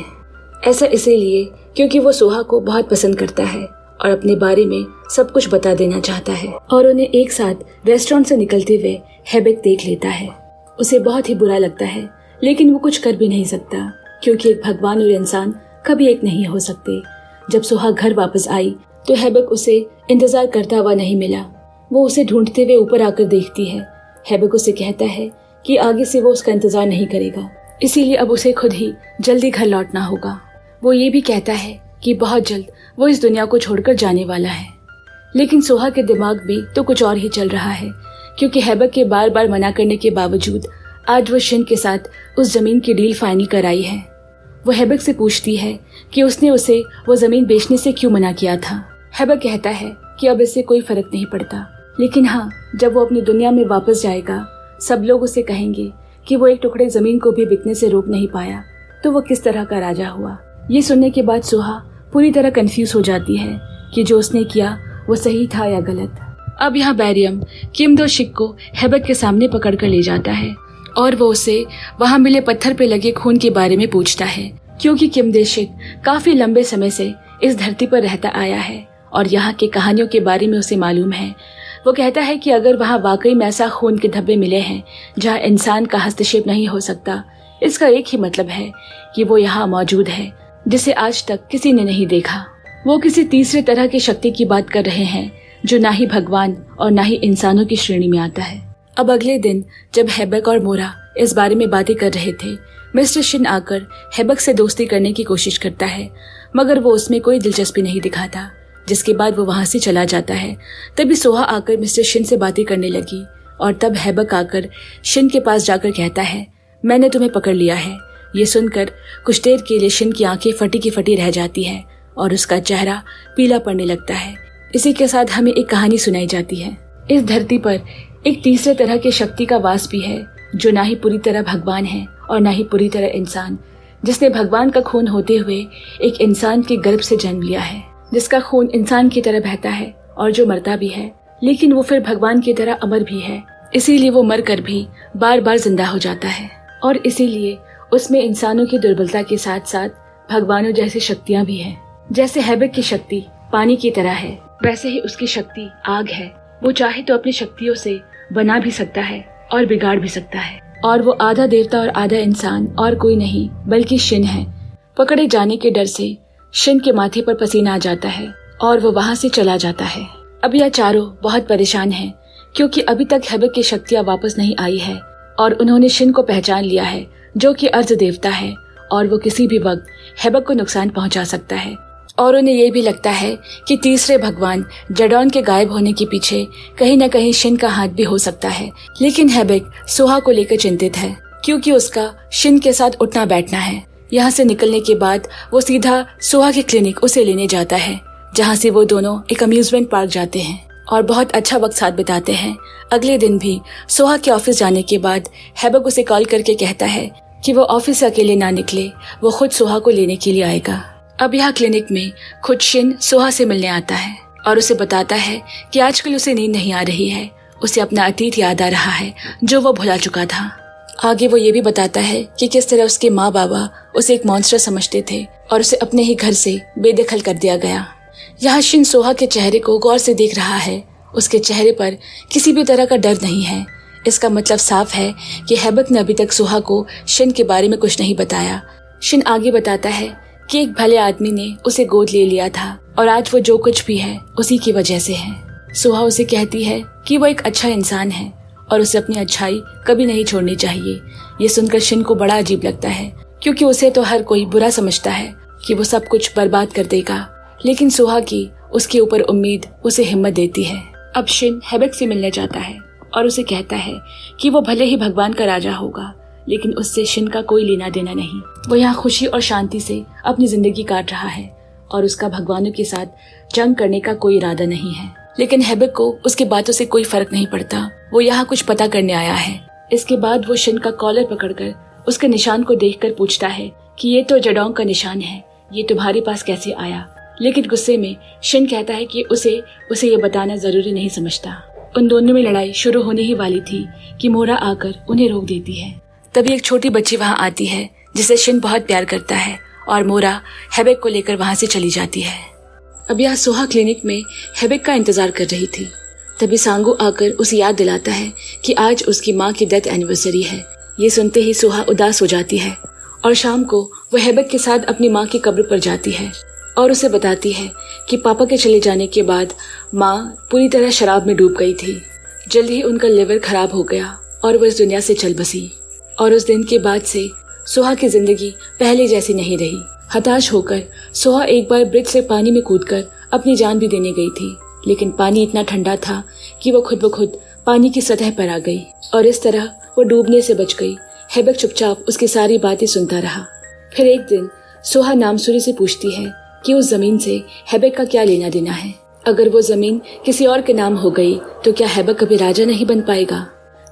ऐसा इसीलिए क्योंकि वो सोहा को बहुत पसंद करता है और अपने बारे में सब कुछ बता देना चाहता है। और उन्हें एक साथ रेस्टोरेंट से निकलते हुए हेबेक देख लेता है। उसे बहुत ही बुरा लगता है, लेकिन वो कुछ कर भी नहीं सकता, क्योंकि एक भगवान और इंसान कभी एक नहीं हो सकते। जब सोहा घर वापस आई तो हेबेक उसे इंतजार करता हुआ नहीं मिला। वो उसे ढूंढते हुए ऊपर आकर देखती है। हेबेक उसे कहता है कि आगे से वो उसका इंतजार नहीं करेगा, इसीलिए अब उसे खुद ही जल्दी घर लौटना होगा। वो ये भी कहता है कि बहुत जल्द वो इस दुनिया को छोड़कर जाने वाला है। लेकिन सोहा के दिमाग में तो कुछ और ही चल रहा है, क्योंकि हेबेक के बार बार मना करने के बावजूद आज वो शिन के साथ उस जमीन की डील फाइनल कराई है। वो हेबेक से पूछती है कि उसने उसे वो जमीन बेचने से क्यों मना किया था। हेबेक कहता है कि अब इससे कोई फर्क नहीं पड़ता, लेकिन हाँ, जब वो अपनी दुनिया में वापस जाएगा, सब लोग उसे कहेंगे कि वो एक टुकड़े जमीन को भी बिकने से रोक नहीं पाया, तो वो किस तरह का राजा हुआ। ये सुनने के बाद सोहा पूरी तरह कंफ्यूज हो जाती है कि जो उसने किया वो सही था या गलत। अब यहाँ बैरियम किम दो शिक को हेबेक के सामने पकड़ कर ले जाता है और वो उसे वहाँ मिले पत्थर पे लगे खून के बारे में पूछता है, क्योंकि किम दो शिक काफी लंबे समय से इस धरती पर रहता आया है और यहाँ के कहानियों के बारे में उसे मालूम है। वो कहता है कि अगर वहाँ वाकई में ऐसा खून के धब्बे मिले हैं जहाँ इंसान का हस्तक्षेप नहीं हो सकता, इसका एक ही मतलब है कि वो यहाँ मौजूद है, जिसे आज तक किसी ने नहीं देखा। वो किसी तीसरे तरह की शक्ति की बात कर रहे हैं जो ना ही भगवान और ना ही इंसानों की श्रेणी में आता है। अब अगले दिन जब हेबेक और मोरा इस बारे में बातें कर रहे थे, मिस्टर शिन आकर हेबेक से दोस्ती करने की कोशिश करता है, मगर वो उसमें कोई दिलचस्पी नहीं दिखाता, जिसके बाद वो वहां से चला जाता है। तभी सोहा आकर मिस्टर शिन से बातें करने लगी और तब हेबेक आकर शिन के पास जाकर कहता है, मैंने तुम्हें पकड़ लिया है। ये सुनकर कुछ देर के लिए शिन की आंखें फटी की फटी रह जाती है और उसका चेहरा पीला पड़ने लगता है। इसी के साथ हमें एक कहानी सुनाई जाती है। इस धरती पर एक तीसरे तरह की शक्ति का वास भी है, जो ना ही पूरी तरह भगवान है और ना ही पूरी तरह इंसान, जिसने भगवान का खून होते हुए एक इंसान के गर्भ से जन्म लिया है, जिसका खून इंसान की तरह बहता है और जो मरता भी है, लेकिन वो फिर भगवान की तरह अमर भी है। इसीलिए वो मर कर भी बार बार जिंदा हो जाता है और इसीलिए उसमें इंसानों की दुर्बलता के साथ साथ भगवानों जैसी शक्तियाँ भी हैं। जैसे हेबेक की शक्ति पानी की तरह है, वैसे ही उसकी शक्ति आग है। वो चाहे तो अपनी शक्तियों से बना भी सकता है और बिगाड़ भी सकता है। और वो आधा देवता और आधा इंसान और कोई नहीं बल्कि शिन है। पकड़े जाने के डर से शिन के माथे पर पसीना आ जाता है और वो वहाँ से चला जाता है। अब यह चारों बहुत परेशान हैं, क्योंकि अभी तक हेबेक की शक्तियाँ वापस नहीं आई है और उन्होंने शिन को पहचान लिया है, जो कि अर्ध देवता है और वो किसी भी वक्त हेबेक को नुकसान पहुंचा सकता है। और उन्हें ये भी लगता है कि तीसरे भगवान जडॉन के गायब होने के पीछे कहीं न कहीं शिन का हाथ भी हो सकता है। लेकिन हेबेक सोहा को लेकर चिंतित है, क्योंकि उसका शिन के साथ उठना बैठना है। यहाँ से निकलने के बाद वो सीधा सोहा के क्लिनिक उसे लेने जाता है, जहाँ से वो दोनों एक अम्यूजमेंट पार्क जाते हैं और बहुत अच्छा वक्त साथ बिताते हैं। अगले दिन भी सोहा के ऑफिस जाने के बाद हैबक उसे कॉल करके कहता है कि वो ऑफिस से अकेले ना निकले, वो खुद सोहा को लेने के लिए आएगा। अब यहाँ क्लिनिक में खुद शिन सोहा से मिलने आता है और उसे बताता है कि आजकल उसे नींद नहीं आ रही है, उसे अपना अतीत याद आ रहा है जो वो भुला चुका था। आगे वो ये भी बताता है कि किस तरह उसके माँ बाबा उसे एक मॉन्स्टर समझते थे और उसे अपने ही घर से बेदखल कर दिया गया। यहाँ शिन सोहा के चेहरे को गौर से देख रहा है। उसके चेहरे पर किसी भी तरह का डर नहीं है। इसका मतलब साफ है कि हैबक ने अभी तक सोहा को शिन के बारे में कुछ नहीं बताया। शिन आगे बताता है कि एक भले आदमी ने उसे गोद ले लिया था और आज वो जो कुछ भी है उसी की वजह से है। सोहा उसे कहती है कि वो एक अच्छा इंसान है और उसे अपनी अच्छाई कभी नहीं छोड़नी चाहिए। ये सुनकर शिन को बड़ा अजीब लगता है क्योंकि उसे तो हर कोई बुरा समझता है कि वो सब कुछ बर्बाद कर देगा, लेकिन सोहा की उसके ऊपर उम्मीद उसे हिम्मत देती है। अब शिन हैबक से मिलने जाता है और उसे कहता है कि वो भले ही भगवान का राजा होगा, लेकिन उससे शिन का कोई लेना देना नहीं। वो यहाँ खुशी और शांति से अपनी जिंदगी काट रहा है और उसका भगवानों के साथ जंग करने का कोई इरादा नहीं है। लेकिन हैबक को उसके बातों से कोई फर्क नहीं पड़ता। वो यहाँ कुछ पता करने आया है। इसके बाद वो शिन का कॉलर पकड़कर उसके निशान को देखकर पूछता है कि ये तो जडोंग का निशान है, ये तुम्हारे पास कैसे आया? लेकिन गुस्से में शिन कहता है कि उसे ये बताना जरूरी नहीं समझता। उन दोनों में लड़ाई शुरू होने ही वाली थी कि मोरा आकर उन्हें रोक देती है। तभी एक छोटी बच्ची वहाँ आती है जिसे शिन बहुत प्यार करता है और मोरा हैबक को लेकर वहाँ से चली जाती है। अब यहाँ सोहा क्लिनिक में हैबक का इंतजार कर रही थी। तभी सांगू आकर उसे याद दिलाता है कि आज उसकी माँ की डेथ एनिवर्सरी है। ये सुनते ही सोहा उदास हो जाती है और शाम को वो हैबक के साथ अपनी माँ की कब्र पर जाती है और उसे बताती है कि पापा के चले जाने के बाद माँ पूरी तरह शराब में डूब गई थी। जल्द ही उनका लिवर खराब हो गया और वो इस दुनिया से चल बसी। और उस दिन के बाद से सोहा की जिंदगी पहले जैसी नहीं रही। हताश होकर सोहा एक बार ब्रिज से पानी में कूदकर अपनी जान भी देने गई थी, लेकिन पानी इतना ठंडा था कि वो खुद ब खुद पानी की सतह पर आ गई और इस तरह वो डूबने से बच गई। हैबक चुपचाप उसकी सारी बातें सुनता रहा। फिर एक दिन सोहा नामसूरी से पूछती है कि उस जमीन से हैबक का क्या लेना देना है। अगर वो जमीन किसी और के नाम हो गई तो क्या हैबक कभी राजा नहीं बन पाएगा?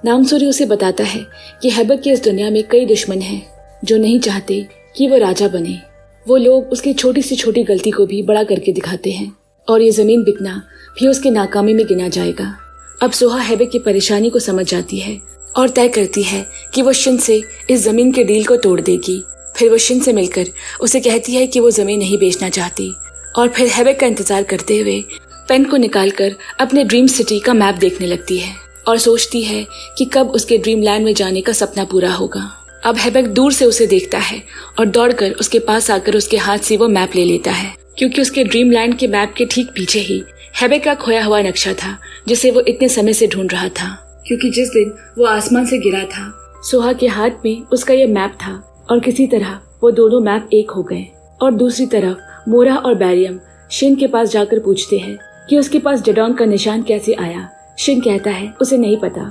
नामसूरी उसे बताता है कि हैबक की इस दुनिया में कई दुश्मन हैं जो नहीं चाहते कि वो राजा बने। वो लोग उसकी छोटी से छोटी गलती को भी बड़ा करके दिखाते हैं और ये जमीन बिकना भी उसकी नाकामी में गिना जाएगा। अब सोहा हैबक की परेशानी को समझ जाती है और तय करती है कि वो शिन से इस जमीन के डील को तोड़ देगी। फिर वो शिन से मिलकर उसे कहती है कि वो जमीन नहीं बेचना चाहती और फिर हैबक का इंतजार करते हुए पेन को निकालकर अपने ड्रीम सिटी का मैप देखने लगती है और सोचती है कि कब उसके ड्रीम लैंड में जाने का सपना पूरा होगा। अब हैबक दूर से उसे देखता है और दौड़कर उसके पास आकर उसके हाथ से वो मैप ले लेता है, क्योंकि उसके ड्रीम लैंड के मैप के ठीक पीछे ही हैबक का खोया हुआ नक्शा था जिसे वो इतने समय से ढूंढ रहा था। क्योंकि जिस दिन वो आसमान से गिरा था सोहा के हाथ में उसका ये मैप था और किसी तरह वो दोनों मैप एक हो गए। और दूसरी तरफ मोरा और बैरियम शिन के पास जाकर पूछते हैं कि उसके पास जडोंग का निशान कैसे आया। शिन कहता है उसे नहीं पता,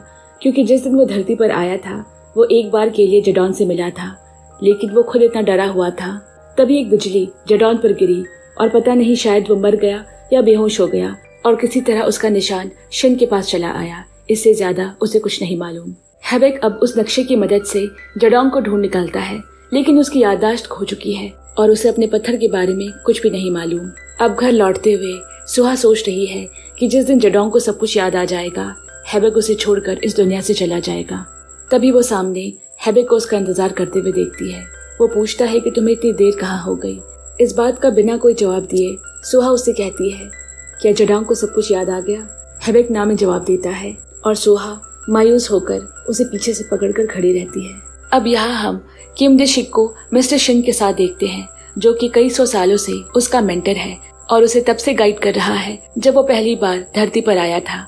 क्योंकि जिस दिन वो धरती पर आया था वो एक बार के लिए जडोंग से मिला था, लेकिन वो खुद इतना डरा हुआ था। तभी एक बिजली जडोंग पर गिरी और पता नहीं शायद वो मर गया या बेहोश हो गया और किसी तरह उसका निशान शिन के पास चला आया। इससे ज्यादा उसे कुछ नहीं मालूम। हैबक अब उस नक्शे की मदद से जडोंग को ढूंढ निकालता है, लेकिन उसकी याददाश्त खो चुकी है और उसे अपने पत्थर के बारे में कुछ भी नहीं मालूम। अब घर लौटते हुए सोहा सोच रही है कि जिस दिन जडोंग को सब कुछ याद आ जाएगा हैबक उसे छोड़कर इस दुनिया से चला जाएगा। तभी वो सामने हैबक को उसका इंतजार करते हुए देखती है। वो पूछता है कि तुम्हें इतनी देर कहाँ हो गई। इस बात का बिना कोई जवाब दिए सोहा उससे कहती है क्या जडोंग को सब कुछ याद आ गया? हैबक ना में जवाब देता है और सोहा मायूस होकर उसे पीछे से पकड़कर खड़ी रहती है। अब यहाँ हम किम डे शिक को मिस्टर शिन के साथ देखते हैं, जो कि कई सौ सालों से उसका मेंटर है और उसे तब से गाइड कर रहा है जब वो पहली बार धरती पर आया था।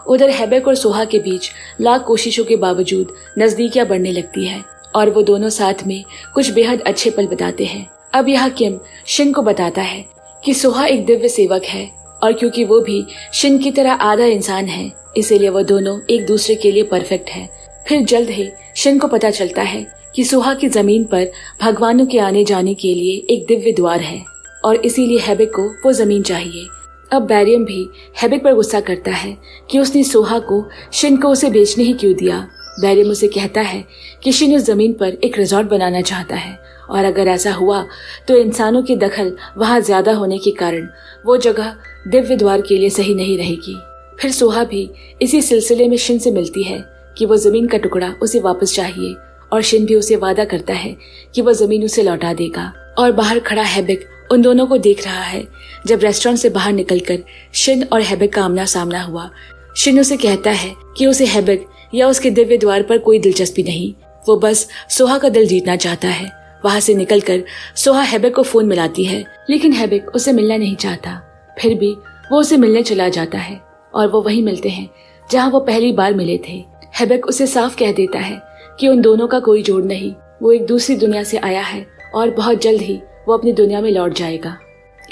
उधर हैबक और सोहा के बीच लाख कोशिशों के बावजूद नजदीकियां बढ़ने लगती है और वो दोनों साथ में कुछ बेहद अच्छे पल बिताते हैं। अब यहाँ किम शिन को बताता है कि सोहा एक दिव्य सेवक है और क्योंकि वो भी शिन की तरह आधा इंसान है, इसीलिए वो दोनों एक दूसरे के लिए परफेक्ट है। फिर जल्द ही शिन को पता चलता है कि सोहा की जमीन पर भगवानों के आने जाने के लिए एक दिव्य द्वार है और इसीलिए हैबक को वो जमीन चाहिए। अब बैरियम भी हेबेक पर गुस्सा करता है कि उसने सोहा को शिन को उसे बेचने ही क्यों दिया। बैरियम उसे कहता है कि शिन उस जमीन पर एक रिजॉर्ट बनाना चाहता है और अगर ऐसा हुआ तो इंसानों की दखल वहां ज्यादा होने के कारण वो जगह दिव्य द्वार के लिए सही नहीं रहेगी। फिर सोहा भी इसी सिलसिले में शिन से मिलती है कि वो जमीन का टुकड़ा उसे वापस चाहिए और शिन भी उसे वादा करता है कि वो जमीन उसे लौटा देगा। और बाहर खड़ा हेबेक उन दोनों को देख रहा है। जब रेस्टोरेंट से बाहर निकलकर शिन और हेबेक का आमना सामना हुआ, शिन उसे कहता है कि उसे हेबेक या उसके दिव्य द्वार पर कोई दिलचस्पी नहीं, वो बस सोहा का दिल जीतना चाहता है। वहां से निकलकर सोहा हेबेक को फोन मिलाती है, लेकिन हेबेक उसे मिलना नहीं चाहता। फिर भी वो उसे मिलने चला जाता है और वो वहीं मिलते हैं जहां वो पहली बार मिले थे। हेबेक उसे साफ कह देता है कि उन दोनों का कोई जोड़ नहीं, वो एक दूसरी दुनिया से आया है और बहुत जल्द ही वो अपनी दुनिया में लौट जाएगा।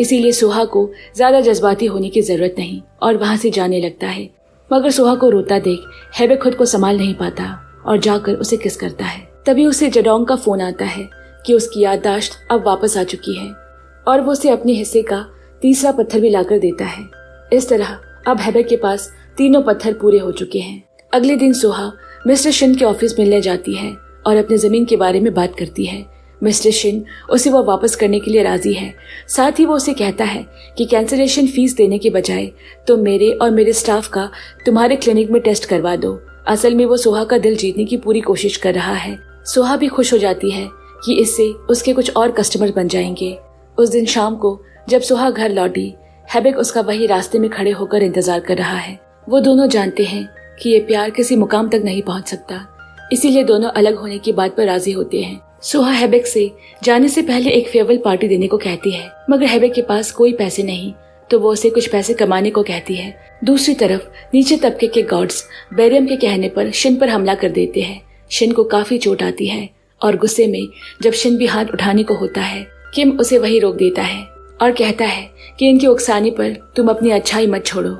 इसीलिए सोहा को ज्यादा जज्बाती होने की जरूरत नहीं और वहां से जाने लगता है। मगर सोहा को रोता देख हेबेक खुद को संभाल नहीं पाता और जाकर उसे किस करता है। तभी उसे जडोंग का फोन आता है कि उसकी याददाश्त अब वापस आ चुकी है और वो उसे अपने हिस्से का तीसरा पत्थर भी लाकर देता है। इस तरह अब हेबेक के पास तीनों पत्थर पूरे हो चुके हैं। अगले दिन सोहा मिस्टर शिन के ऑफिस मिलने जाती है और अपने जमीन के बारे में बात करती है। मिस्टर शिन उसे वो वापस करने के लिए राजी है। साथ ही वो उसे कहता है कि कैंसलेशन फीस देने के बजाय तो मेरे और मेरे स्टाफ का तुम्हारे क्लिनिक में टेस्ट करवा दो। असल में वो सोहा का दिल जीतने की पूरी कोशिश कर रहा है। सोहा भी खुश हो जाती है कि इससे उसके कुछ और कस्टमर बन जाएंगे। उस दिन शाम को जब सोहा घर लौटी, हेबेक उसका वही रास्ते में खड़े होकर इंतजार कर रहा है। वो दोनों जानते हैं कि ये प्यार किसी मुकाम तक नहीं पहुंच सकता, इसीलिए दोनों अलग होने की बात पर राजी होते हैं। सोहा हेबेक से जाने से पहले एक फेयरवेल पार्टी देने को कहती है, मगर हेबेक के पास कोई पैसे नहीं, तो वो उसे कुछ पैसे कमाने को कहती है। दूसरी तरफ नीचे तबके के गॉड्स बैरियम के कहने पर शिन पर हमला कर देते हैं। शिन को काफी चोट आती है और गुस्से में जब शिन भी हाथ उठाने को होता है, किम उसे वही रोक देता है और कहता है कि इनके उकसाने पर तुम अपनी अच्छाई मत छोड़ो।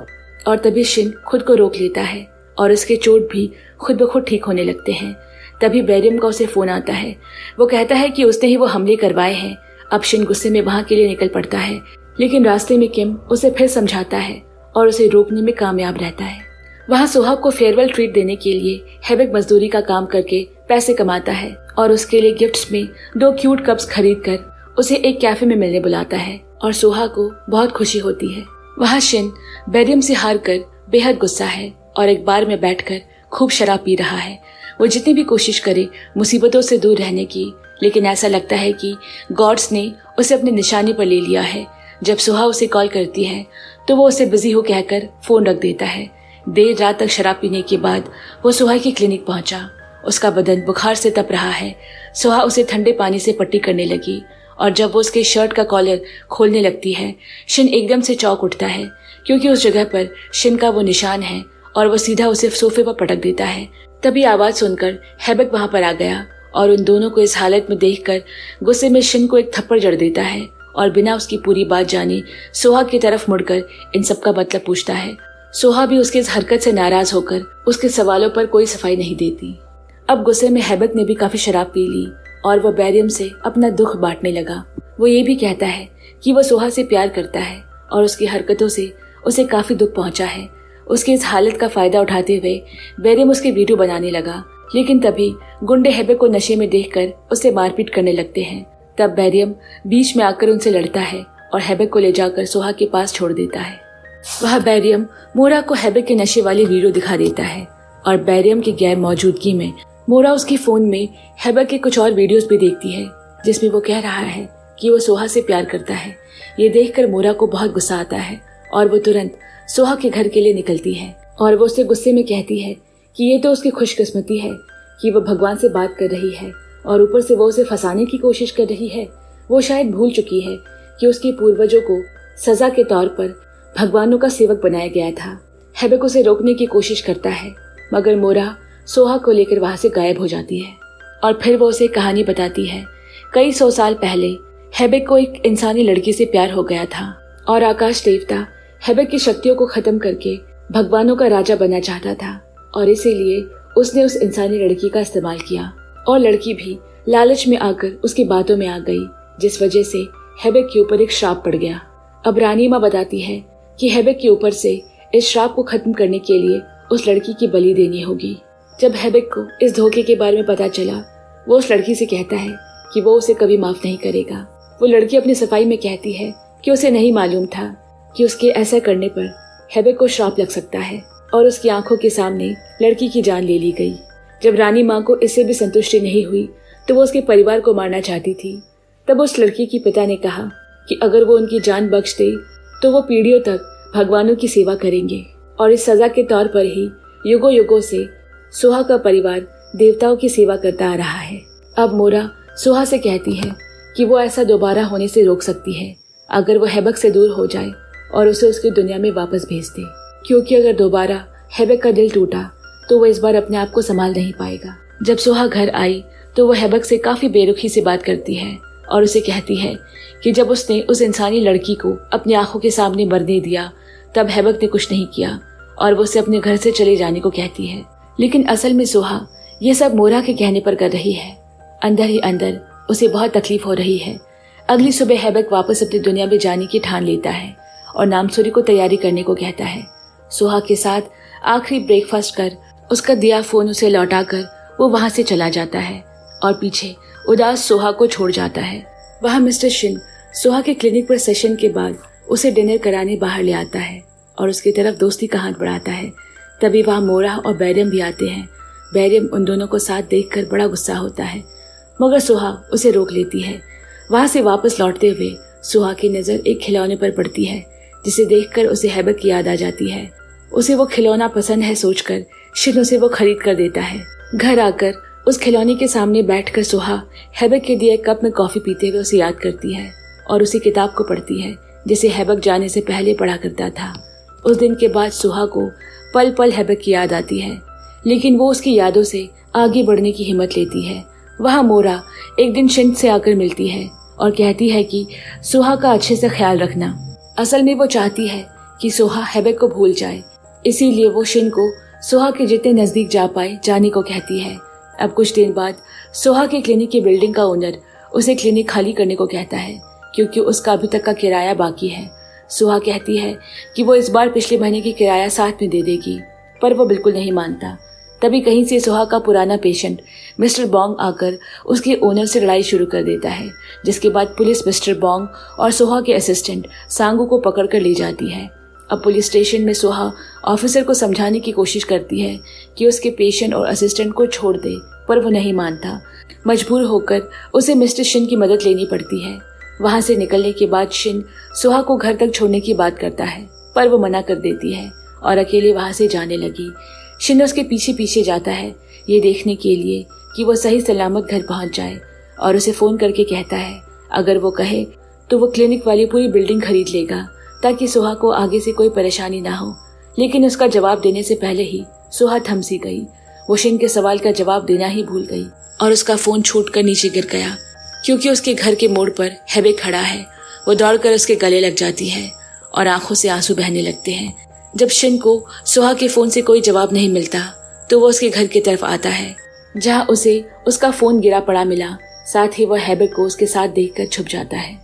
और तभी शिन खुद को रोक लेता है और उसके चोट भी खुद ब खुद ठीक होने लगते हैं। तभी बैरियम का उसे फोन आता है। वो कहता है कि उसने ही वो हमले करवाए हैं। अब शिन गुस्से में वहां के लिए निकल पड़ता है, लेकिन रास्ते में किम उसे फिर समझाता है और उसे रोकने में कामयाब रहता है। वहां सोहा को फेयरवेल ट्रीट देने के लिए हेबेक मजदूरी का काम करके पैसे कमाता है और उसके लिए गिफ्ट्स में 2 क्यूट कप्स खरीद कर उसे एक कैफे में मिलने बुलाता है और सोहा को बहुत खुशी होती है। वहां शिन बैरियम से हार कर बेहद गुस्सा है और एक बार में बैठकर खूब शराब पी रहा है। वो जितनी भी कोशिश करे मुसीबतों से दूर रहने की, लेकिन ऐसा लगता है कि गॉड्स ने उसे अपने निशाने पर ले लिया है। जब सोहा उसे कॉल करती है तो वो उसे बिजी हो कहकर फोन रख देता है। देर रात तक शराब पीने के बाद वो सोहा की क्लिनिक पहुंचा। उसका बदन बुखार से तप रहा है। सोहा उसे ठंडे पानी से पट्टी करने लगी और जब वो उसके शर्ट का कॉलर खोलने लगती है, शिन एकदम से चौंक उठता है क्योंकि उस जगह पर शिन का वो निशान है और वो सीधा उसे सोफे पर पटक देता है। तभी आवाज सुनकर हेबेक वहां पर आ गया और उन दोनों को इस हालत में देखकर गुस्से में शिन को एक थप्पड़ जड़ देता है और बिना उसकी पूरी बात जाने सोहा की तरफ मुड़कर इन सब का मतलब पूछता है। सोहा भी उसकी इस हरकत से नाराज होकर उसके सवालों पर कोई सफाई नहीं देती। अब गुस्से में हेबेक ने भी काफी शराब पी ली और वह बैरियम से अपना दुख बांटने लगा। वो ये भी कहता है कि वह सोहा से प्यार करता है और उसकी हरकतों से उसे काफी दुख पहुंचा है। उसकी इस हालत का फायदा उठाते हुए बैरियम उसके वीडियो बनाने लगा, लेकिन तभी गुंडे हेबेक को नशे में देखकर उसे मारपीट करने लगते हैं। तब बैरियम बीच में आकर उनसे लड़ता है और हेबेक को ले जाकर सोहा के पास छोड़ देता है। वह बैरियम मोरा को हेबेक के नशे वाली वीडियो दिखा देता है और बैरियम की गैर मौजूदगी में मोरा उसके फोन में हेबेक के कुछ और वीडियोस भी देखती है जिसमें वो कह रहा है कि वो सोहा से प्यार करता है। ये देखकर मोरा को बहुत गुस्सा आता है और वो तुरंत सोहा के घर के लिए निकलती है और वो उससे गुस्से में कहती है कि ये तो उसकी खुशकिस्मती है कि वो भगवान से बात कर रही है और ऊपर से वो उसे फंसाने की कोशिश कर रही है। वो शायद भूल चुकी है कि उसके पूर्वजों को सजा के तौर पर भगवानों का सेवक बनाया गया था। हेबेक उसे रोकने की कोशिश करता है, मगर मोरा सोहा को लेकर वहां से गायब हो जाती है और फिर वो उसे कहानी बताती है। कई 100 साल पहले हेबेक को एक इंसानी लड़की से प्यार हो गया था और आकाश देवता हेबेक की शक्तियों को खत्म करके भगवानों का राजा बनना चाहता था और इसीलिए उसने उस इंसानी लड़की का इस्तेमाल किया और लड़की भी लालच में आकर उसकी बातों में आ गई, जिस वजह से हेबेक के ऊपर एक श्राप पड़ गया। अब रानी माँ बताती है कि हेबेक के ऊपर से इस श्राप को खत्म करने के लिए उस लड़की की बलि देनी होगी। जब हेबेक को इस धोखे के बारे में पता चला, वो उस लड़की से कहता है कि वो उसे कभी माफ नहीं करेगा। वो लड़की अपनी सफाई में कहती है कि उसे नहीं मालूम था कि उसके ऐसा करने पर हेबेक को श्राप लग सकता है, और उसकी आंखों के सामने लड़की की जान ले ली गई। जब रानी माँ को इससे भी संतुष्टि नहीं हुई तो वो उसके परिवार को मारना चाहती थी। तब उस लड़की के पिता ने कहा कि अगर वो उनकी जान बख्श दे तो वो पीढ़ियों तक भगवानों की सेवा करेंगे, और इस सजा के तौर पर ही युगों युगों से सोहा का परिवार देवताओं की सेवा करता आ रहा है। अब मोरा सोहा से कहती है कि वो ऐसा दोबारा होने से रोक सकती है अगर वो हेबेक से दूर हो जाए और उसे उसकी दुनिया में वापस भेज दे, क्योंकि अगर दोबारा हेबेक का दिल टूटा तो वो इस बार अपने आप को संभाल नहीं पाएगा। जब सोहा घर आई तो वो हेबेक से काफी बेरुखी से बात करती है और उसे कहती है कि जब उसने उस इंसानी लड़की को अपनी आंखों के सामने मरने दिया तब हेबेक ने कुछ नहीं किया और वो उसे अपने घर से चले जाने को कहती है। लेकिन असल में सोहा ये सब मोरा के कहने पर कर रही है। अंदर ही अंदर उसे बहुत तकलीफ हो रही है। अगली सुबह हेबेक वापस अपनी दुनिया में जाने की ठान लेता है और नामसूरी को तैयारी करने को कहता है। सोहा के साथ आखिरी ब्रेकफास्ट कर उसका दिया फोन उसे लौटाकर वो वहां से चला जाता है और पीछे उदास सोहा को छोड़ जाता है। वहां मिस्टर शिन सोहा के क्लिनिक पर सेशन के बाद उसे डिनर कराने बाहर ले आता है और उसकी तरफ दोस्ती का हाथ बढ़ाता है। तभी वहां मोरा और बैरियम भी आते हैं। बैरियम उन दोनों को साथ देखकर बड़ा गुस्सा होता है, मगर सोहा उसे रोक लेती है। वहां से वापस लौटते हुए सोहा की नजर एक खिलौने पर पड़ती है, जिसे देखकर उसे हेबेक की याद आ जाती है। उसे वो खिलौना पसंद है सोचकर शिन उसे वो खरीद कर देता है। घर आकर उस खिलौने के सामने बैठकर सोहा हेबेक के दिए कप में कॉफी पीते हुए उसे याद करती है और उसी किताब को पढ़ती है जिसे हेबेक जाने से पहले पढ़ा करता था। उस दिन के बाद सोहा को पल पल हेबेक की याद आती है, लेकिन वो उसकी यादों से आगे बढ़ने की हिम्मत लेती है। वहाँ मोरा एक दिन शिन से आकर मिलती है और कहती है कि सोहा का अच्छे से ख्याल रखना। असल में वो चाहती है कि सोहा हेबेक को भूल जाए, इसीलिए वो शिन को सोहा के जितने नजदीक जा पाए जाने को कहती है। अब कुछ दिन बाद सोहा के क्लिनिक की बिल्डिंग का ओनर उसे क्लिनिक खाली करने को कहता है, क्योंकि उसका अभी तक का किराया बाकी है। सोहा कहती है कि वो इस बार पिछले महीने की किराया साथ में दे देगी, पर वो बिल्कुल नहीं मानता। तभी कहीं से सोहा का पुराना पेशेंट मिस्टर बोंग आकर उसके ओनर से लड़ाई शुरू कर देता है, जिसके बाद पुलिस मिस्टर बोंग और सोहा के असिस्टेंट सांगू को पकड़कर ले जाती है। अब पुलिस स्टेशन में सोहा ऑफिसर को समझाने की कोशिश करती है कि उसके पेशेंट और असिस्टेंट को छोड़ दे, पर वो नहीं मानता। मजबूर होकर उसे मिस्टर शिन की मदद लेनी पड़ती है। वहां से निकलने के बाद शिन सोहा को घर तक छोड़ने की बात करता है, पर वो मना कर देती है और अकेले वहां से जाने लगी। शिन उसके पीछे पीछे जाता है, ये देखने के लिए कि वो सही सलामत घर पहुंच जाए, और उसे फोन करके कहता है अगर वो कहे तो वो क्लिनिक वाली पूरी बिल्डिंग खरीद लेगा ताकि सोहा को आगे से कोई परेशानी ना हो। लेकिन उसका जवाब देने से पहले ही सोहा थम सी गई। वो शिन के सवाल का जवाब देना ही भूल गई और उसका फोन छूटकर नीचे गिर गया, क्योंकि उसके घर के मोड़ पर हेबेक खड़ा है। वो दौड़कर उसके गले लग जाती है और आंखों से आंसू बहने लगते हैं। जब शिन को सोहा के फोन से कोई जवाब नहीं मिलता तो वो उसके घर की तरफ आता है, जहाँ उसे उसका फोन गिरा पड़ा मिला। साथ ही वह हेबेक को उसके साथ देखकर छुप जाता है।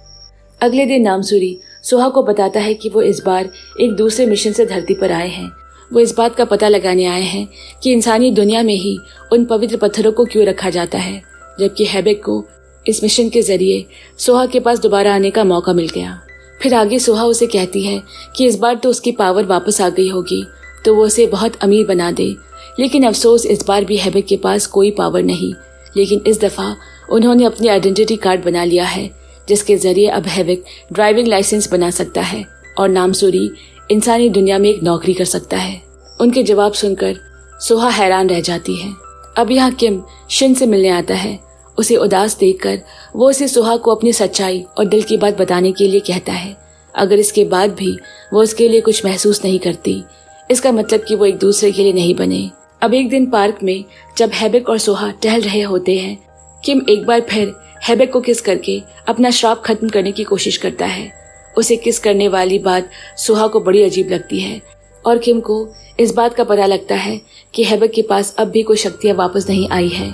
अगले दिन नामसूरी सोहा को बताता है कि वो इस बार एक दूसरे मिशन से धरती पर आए हैं। वो इस बात का पता लगाने आए हैं कि इंसानी दुनिया में ही उन पवित्र पत्थरों को क्यों रखा जाता है, जबकि हेबेक को इस मिशन के जरिए सोहा के पास दोबारा आने का मौका मिल गया। फिर आगे सोहा उसे कहती है कि इस बार तो उसकी पावर वापस आ गई होगी तो वो उसे बहुत अमीर बना दे। लेकिन अफसोस इस बार भी हेबेक के पास कोई पावर नहीं, लेकिन इस दफा उन्होंने अपनी आइडेंटिटी कार्ड बना लिया है, जिसके जरिए अब हेबेक ड्राइविंग लाइसेंस बना सकता है और नामसूरी इंसानी दुनिया में एक नौकरी कर सकता है। उनके जवाब सुनकर सोहा हैरान रह जाती है। अब यहाँ किम शिन से मिलने आता है। उसे उदास देखकर वो उसे सोहा को अपनी सच्चाई और दिल की बात बताने के लिए कहता है। अगर इसके बाद भी वो उसके लिए कुछ महसूस नहीं करती, इसका मतलब कि वो एक दूसरे के लिए नहीं बने। अब एक दिन पार्क में जब हेबेक और सोहा टहल रहे होते हैं, किम एक बार फिर हेबेक को किस करके अपना श्राप खत्म करने की कोशिश करता है। उसे किस करने वाली बात सोहा को बड़ी अजीब लगती है और किम को इस बात का पता लगता है कि हेबेक के पास अब भी कोई शक्तियां वापस नहीं आई है।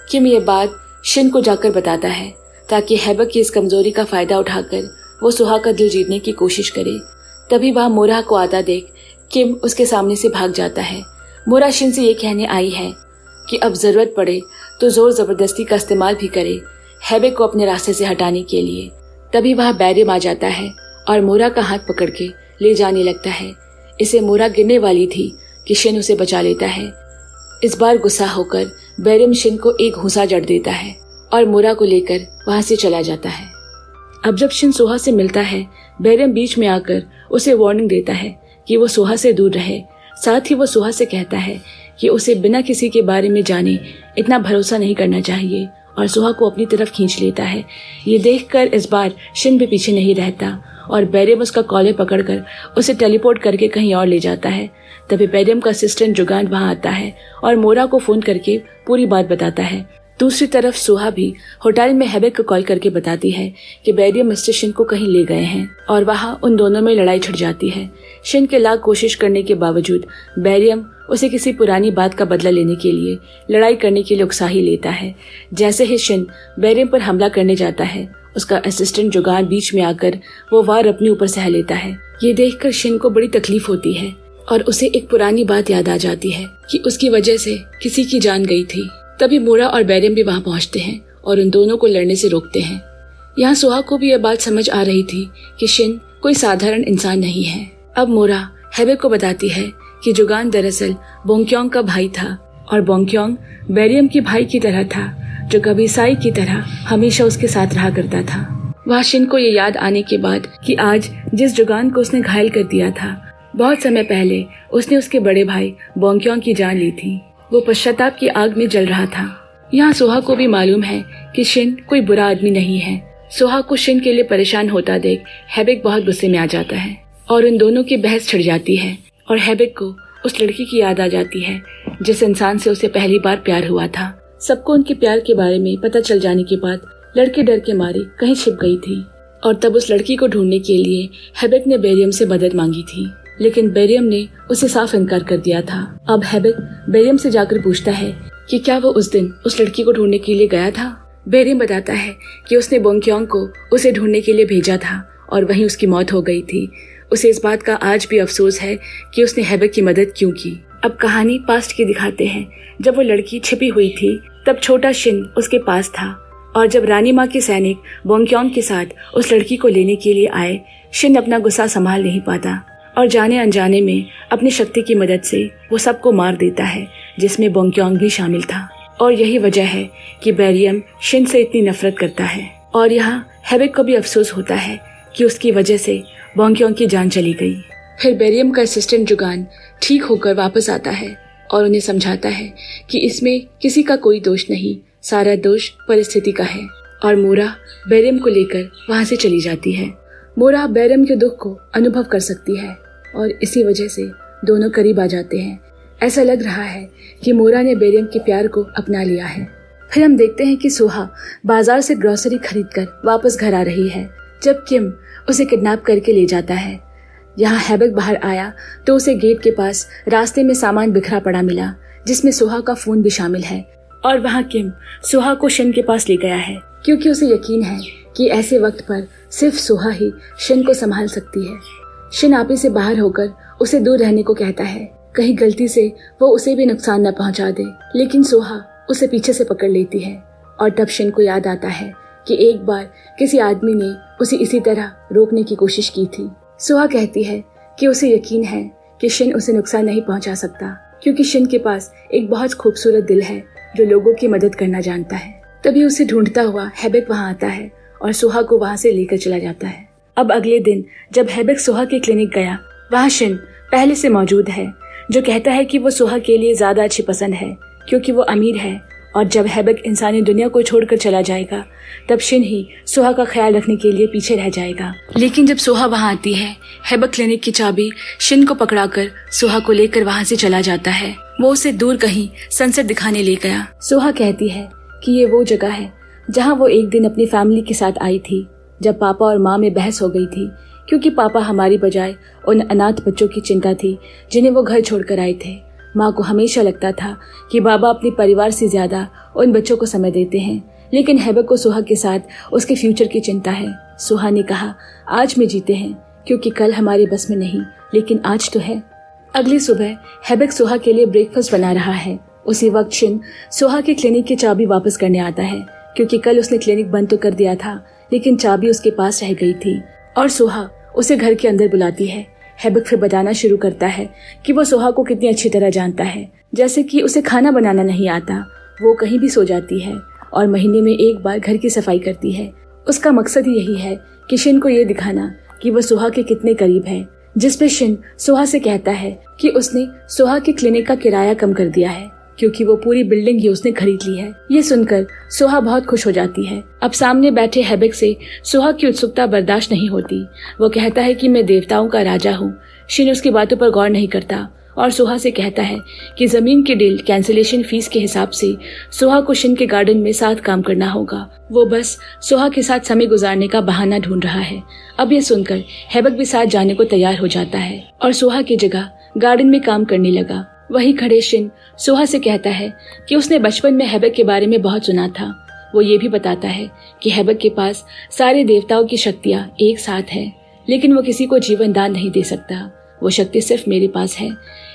किम ये बात शिन को जाकर बताता है ताकि हेबेक की इस कमजोरी का फायदा उठाकर वो सोहा का दिल जीतने की कोशिश करे। तभी वह मोरा को आता देख किम उसके सामने से भाग जाता है। मोरा शिन से ये कहने आई है कि अब जरूरत पड़े तो जोर जबरदस्ती का इस्तेमाल भी करे हैबेक को अपने रास्ते से हटाने के लिए। तभी वह बैरियम आ जाता है और मोरा का हाथ पकड़ के ले जाने लगता है। इसे मोरा गिरने वाली थी कि शिन उसे बचा लेता है। इस बार गुस्सा होकर बैरियम शिन को एक घूंसा जड़ देता है और मोरा को लेकर वहां से चला जाता है। अब जब शिन सोहा से मिलता है, बैरियम बीच में आकर उसे वार्निंग देता है कि वो सोहा से दूर रहे। साथ ही वो सोहा से कहता है कि उसे बिना किसी के बारे में जाने इतना भरोसा नहीं करना चाहिए और सोहा को अपनी तरफ खींच लेता है। ये देखकर इस बार शिन भी पीछे नहीं रहता और बैरियम उसका कॉलर पकड़कर उसे टेलीपोर्ट करके कहीं और ले जाता है। तभी बैरियम का असिस्टेंट जुगान वहां आता है और मोरा को फोन करके पूरी बात बताता है। दूसरी तरफ सोहा भी होटल में हैबेक को कॉल करके बताती है कि बैरियम मिस्टर शिन को कहीं ले गए हैं और वहां उन दोनों में लड़ाई छिड़ जाती है। शिन के लाख कोशिश करने के बावजूद बैरियम उसे किसी पुरानी बात का बदला लेने के लिए लड़ाई करने के लिए उकसा ही लेता है। जैसे ही शिन बैरियम पर हमला करने जाता है, उसका असिस्टेंट जुगान बीच में आकर वो वार अपने ऊपर सह लेता है। ये देखकर शिन को बड़ी तकलीफ होती है और उसे एक पुरानी बात याद आ जाती है कि उसकी वजह से किसी की जान गई थी। तभी मोरा और बैरियम भी वहां पहुंचते हैं और उन दोनों को लड़ने से रोकते हैं। यहाँ सोहा को भी यह बात समझ आ रही थी कि शिन कोई साधारण इंसान नहीं है। अब मोरा हैबेक को बताती है कि जुगान दरअसल बोंगक्योंग का भाई था और बोंगक्योंग बैरियम के भाई की तरह था, जो कभी साई की तरह हमेशा उसके साथ रहा करता था। वह शिन को ये याद आने के बाद कि आज जिस जुगान को उसने घायल कर दिया था, बहुत समय पहले उसने उसके बड़े भाई बोंगक्योंग की जान ली थी। वो पश्चाताप की आग में जल रहा था। यहाँ सोहा को भी मालूम है कि शिन कोई बुरा आदमी नहीं है। सोहा को शिन के लिए परेशान होता देख हैबेक बहुत गुस्से में आ जाता है और उन दोनों की बहस छिड़ जाती है और हैबेक को उस लड़की की याद आ जाती है जिस इंसान से उसे पहली बार प्यार हुआ था। सबको उनके प्यार के बारे में पता चल जाने के बाद लड़की डर के मारे कहीं छिप गई थी और तब उस लड़की को ढूंढने के लिए हैबेक ने बैरियम से मदद मांगी थी, लेकिन बैरियम ने उसे साफ इनकार कर दिया था। अब हैबेक बैरियम से जाकर पूछता है कि क्या वो उस दिन उस लड़की को ढूंढने के लिए गया था। बैरियम बताता है कि उसने बोंगक्योंग को उसे ढूंढने के लिए भेजा था और वहीं उसकी मौत हो गई थी। उसे इस बात का आज भी अफसोस है कि उसने हैबेक की मदद क्यों की। अब कहानी पास्ट की दिखाते हैं। जब वो लड़की छिपी हुई थी तब छोटा शिन उसके पास था और जब रानी माँ के सैनिक बोंगक्योंग के साथ उस लड़की को लेने के लिए आए, शिन अपना गुस्सा संभाल नहीं पाता और जाने अनजाने में अपनी शक्ति की मदद से वो सबको मार देता है, जिसमें बोंगक्योंग भी शामिल था। और यही वजह है कि बैरियम शिन से इतनी नफरत करता है। और यहाँ हैबेक को भी अफसोस होता है कि उसकी वजह से बोंगक्योंग की जान चली गई। फिर बैरियम का असिस्टेंट जुगान ठीक होकर वापस आता है और उन्हें समझाता है कि इसमें किसी का कोई दोष नहीं, सारा दोष परिस्थिति का है। और मोरा बैरियम को लेकर वहां से चली जाती है। मोरा बैरियम के दुख को अनुभव कर सकती है और इसी वजह से दोनों करीब आ जाते हैं। ऐसा लग रहा है कि मोरा ने बैरियम के प्यार को अपना लिया है। फिर हम देखते हैं कि सोहा बाजार से ग्रोसरी खरीदकर वापस घर आ रही है जब किम उसे किडनैप करके ले जाता है। यहाँ हैबेक बाहर आया तो उसे गेट के पास रास्ते में सामान बिखरा पड़ा मिला, जिसमें सोहा का फोन भी शामिल है। और वहाँ किम सोहा को शिन के पास ले गया है क्योंकि उसे यकीन है कि ऐसे वक्त पर सिर्फ सोहा ही शिन को संभाल सकती है। शिन आपे से बाहर होकर उसे दूर रहने को कहता है, कहीं गलती से वो उसे भी नुकसान न पहुंचा दे, लेकिन सोहा उसे पीछे से पकड़ लेती है। और तब शिन को याद आता है कि एक बार किसी आदमी ने उसे इसी तरह रोकने की कोशिश की थी। सोहा कहती है कि उसे यकीन है कि शिन उसे नुकसान नहीं पहुंचा सकता क्योंकि शिन के पास एक बहुत खूबसूरत दिल है जो लोगों की मदद करना जानता है। तभी उसे ढूंढता हुआ हैबेक वहां आता है और सोहा को वहां से लेकर चला जाता है। अब अगले दिन जब हैबेक सोहा के क्लिनिक गया, वहां शिन पहले से मौजूद है, जो कहता है कि वो सोहा के लिए ज्यादा अच्छी पसंद है क्योंकि वो अमीर है और जब हैबेक इंसानी दुनिया को छोड़कर चला जाएगा तब शिन ही सोहा का ख्याल रखने के लिए पीछे रह जाएगा। लेकिन जब सोहा वहां आती है, हैबेक क्लिनिक की चाबी शिन को पकड़ाकर सोहा को लेकर वहां से चला जाता है। वो उसे दूर कहीं सनसेट दिखाने ले गया। सोहा कहती है कि ये वो जगह है जहाँ वो एक दिन अपनी फैमिली के साथ आई थी जब पापा और माँ में बहस हो गई थी क्योंकि पापा हमारी बजाय उन अनाथ बच्चों की चिंता थी जिन्हें वो घर छोड़कर आए थे। माँ को हमेशा लगता था कि बाबा अपने परिवार से ज्यादा उन बच्चों को समय देते हैं, लेकिन हैबेक को सोहा के साथ उसके फ्यूचर की चिंता है। सोहा ने कहा, आज में जीते हैं क्योंकि कल हमारे बस में नहीं, लेकिन आज तो है। अगली सुबह हेबेक सोहा के लिए ब्रेकफास्ट बना रहा है। उसी वक्त शिन सोहा के क्लिनिक की चाबी वापस करने आता है, क्योंकि कल उसने क्लिनिक बंद तो कर दिया था, लेकिन चाबी उसके पास रह गई थी। और सोहा उसे घर के अंदर बुलाती है। हेबेक फिर बताना शुरू करता है कि वो सोहा को कितनी अच्छी तरह जानता है, जैसे कि उसे खाना बनाना नहीं आता, वो कहीं भी सो जाती है और महीने में एक बार घर की सफाई करती है। उसका मकसद ही यही है कि शिन को ये दिखाना कि वो सोहा के कितने करीब है। जिस पे शिन सोहा से कहता है कि उसने सोहा के क्लिनिक का किराया कम कर दिया है, क्योंकि वो पूरी बिल्डिंग ही उसने खरीद ली है। ये सुनकर सोहा बहुत खुश हो जाती है। अब सामने बैठे हेबेक से सोहा की उत्सुकता बर्दाश्त नहीं होती। वो कहता है कि मैं देवताओं का राजा हूँ। शिन उसकी बातों पर गौर नहीं करता और सोहा से कहता है कि जमीन की डील कैंसिलेशन फीस के हिसाब से सोहा को शिन के गार्डन में साथ काम करना होगा। वो बस सोहा के साथ समय गुजारने का बहाना ढूंढ रहा है। अब ये सुनकर हेबेक भी साथ जाने को तैयार हो जाता है और सोहा की जगह गार्डन में काम करने लगा। वहीं खड़े शिन सोहा से कहता है कि उसने बचपन में हेबेक के बारे में बहुत सुना था। वो ये भी बताता है कि हेबेक के पास सारे देवताओं की शक्तियाँ एक साथ है, लेकिन वो किसी को जीवन दान नहीं दे सकता। वो शक्ति सिर्फ मेरे पास है।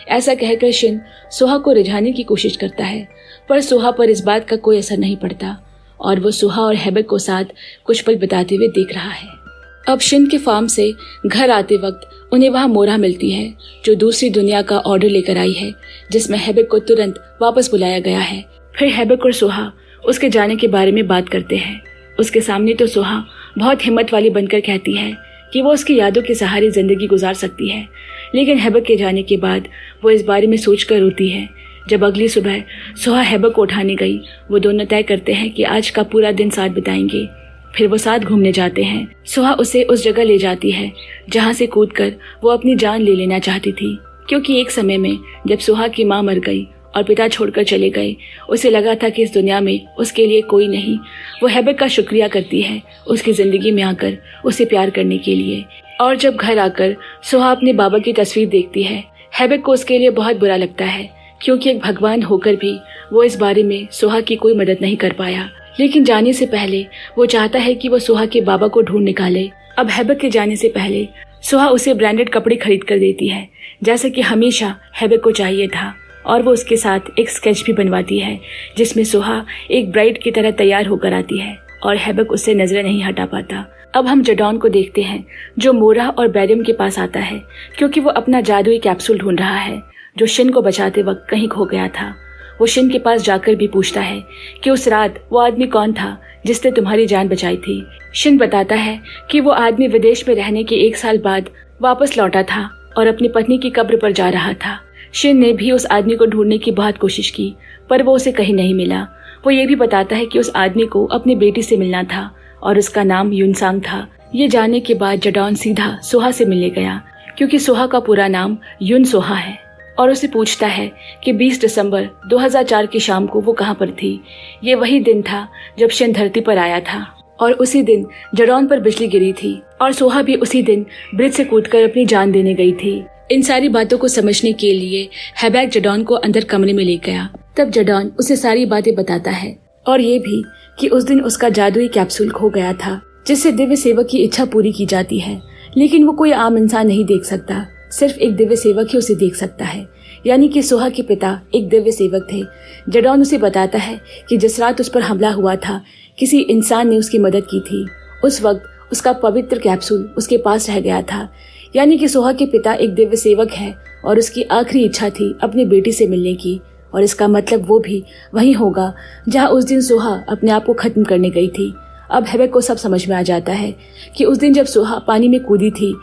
ऐसा कहकर शिन सोहा को रिझाने की कोशिश करता है, पर सोहा पर इस बात का कोई असर नहीं पड़ता और वो सोहा और हेबेक को साथ कुछ पल बिताते हुए देख रहा है। अब शिन के फार्म से घर आते वक्त उन्हें वहाँ मोरा मिलती है, जो दूसरी दुनिया का ऑर्डर लेकर आई है, जिसमें हेबेक को तुरंत वापस बुलाया गया है। फिर हेबेक और सोहा उसके जाने के बारे में बात करते हैं। उसके सामने तो सोहा बहुत हिम्मत वाली बनकर कहती है कि वो उसकी यादों के सहारे जिंदगी गुजार सकती है, लेकिन हेबेक के जाने के बाद वो इस बारे में सोचकर रोती है। जब अगली सुबह सोहा हेबेक को उठाने गई, वो दोनों तय करते हैं कि आज का पूरा दिन साथ बिताएंगे। फिर वो साथ घूमने जाते हैं। सोहा उसे उस जगह ले जाती है जहाँ से कूदकर वो अपनी जान ले लेना चाहती थी, क्योंकि एक समय में जब सोहा की माँ मर गई और पिता छोड़कर चले गए, उसे लगा था कि इस दुनिया में उसके लिए कोई नहीं। वो हेबेक का शुक्रिया करती है उसकी जिंदगी में आकर उसे प्यार करने के लिए। और जब घर आकर सोहा अपने बाबा की तस्वीर देखती है, हेबेक को उसके लिए बहुत बुरा लगता है, क्योंकि एक भगवान होकर भी वो इस बारे में सोहा की कोई मदद नहीं कर पाया। लेकिन जाने से पहले वो चाहता है कि वो सोहा के बाबा को ढूंढ निकाले। अब हेबेक के जाने से पहले सोहा उसे ब्रांडेड कपड़े खरीद कर देती है, जैसे कि हमेशा हेबेक को चाहिए था, और वो उसके साथ एक स्केच भी बनवाती है जिसमें सोहा एक ब्राइड की तरह तैयार होकर आती है और हेबेक उससे नजरें नहीं हटा पाता। अब हम जडॉन को देखते हैं, जो मोरा और बैरियम के पास आता है, क्योंकि वो अपना जादुई कैप्सूल ढूंढ रहा है जो शिन को बचाते वक्त कहीं खो गया था। वो शिन के पास जाकर भी पूछता है कि उस रात वो आदमी कौन था जिसने तुम्हारी जान बचाई थी। शिन बताता है कि वो आदमी विदेश में रहने के 1 साल बाद वापस लौटा था और अपनी पत्नी की कब्र पर जा रहा था। शिन ने भी उस आदमी को ढूंढने की बहुत कोशिश की, पर वो उसे कहीं नहीं मिला। वो ये भी बताता है कि उस आदमी को अपनी बेटी से मिलना था और उसका नाम युनसांग था। ये जानने के बाद जडॉन सीधा सोहा से मिलने गया, क्योंकि सोहा का पूरा नाम युन सोहा है, और उसे पूछता है कि 20 दिसंबर 2004 की शाम को वो कहाँ पर थी। ये वही दिन था जब शिन धरती पर आया था, और उसी दिन जडॉन पर बिजली गिरी थी, और सोहा भी उसी दिन ब्रिज से कूदकर अपनी जान देने गई थी। इन सारी बातों को समझने के लिए हेबेक जडॉन को अंदर कमरे में ले गया। तब जडॉन उसे सारी बातें बताता है, और ये भी कि उस दिन उसका जादुई कैप्सूल खो गया था, जिससे दिव्य सेवक की इच्छा पूरी की जाती है, लेकिन वो कोई आम इंसान नहीं देख सकता, सिर्फ एक दिव्य सेवक ही उसे देख सकता है, यानी कि सोहा के पिता एक दिव्य सेवक थे। जडॉन उसे बताता है कि जिस रात उस पर हमला हुआ था, किसी इंसान ने उसकी मदद की थी। उस वक्त उसका पवित्र कैप्सूल उसके पास रह गया था, यानी कि सोहा के पिता एक दिव्य सेवक है और उसकी आखिरी इच्छा थी अपनी बेटी से मिलने की, और इसका मतलब वो भी वहीं होगा जहाँ उस दिन सोहा अपने आप को खत्म करने गई थी। अब हेबेक को सब समझ में आ जाता है कि उस दिन जब सोहा पानी में कूदी थी,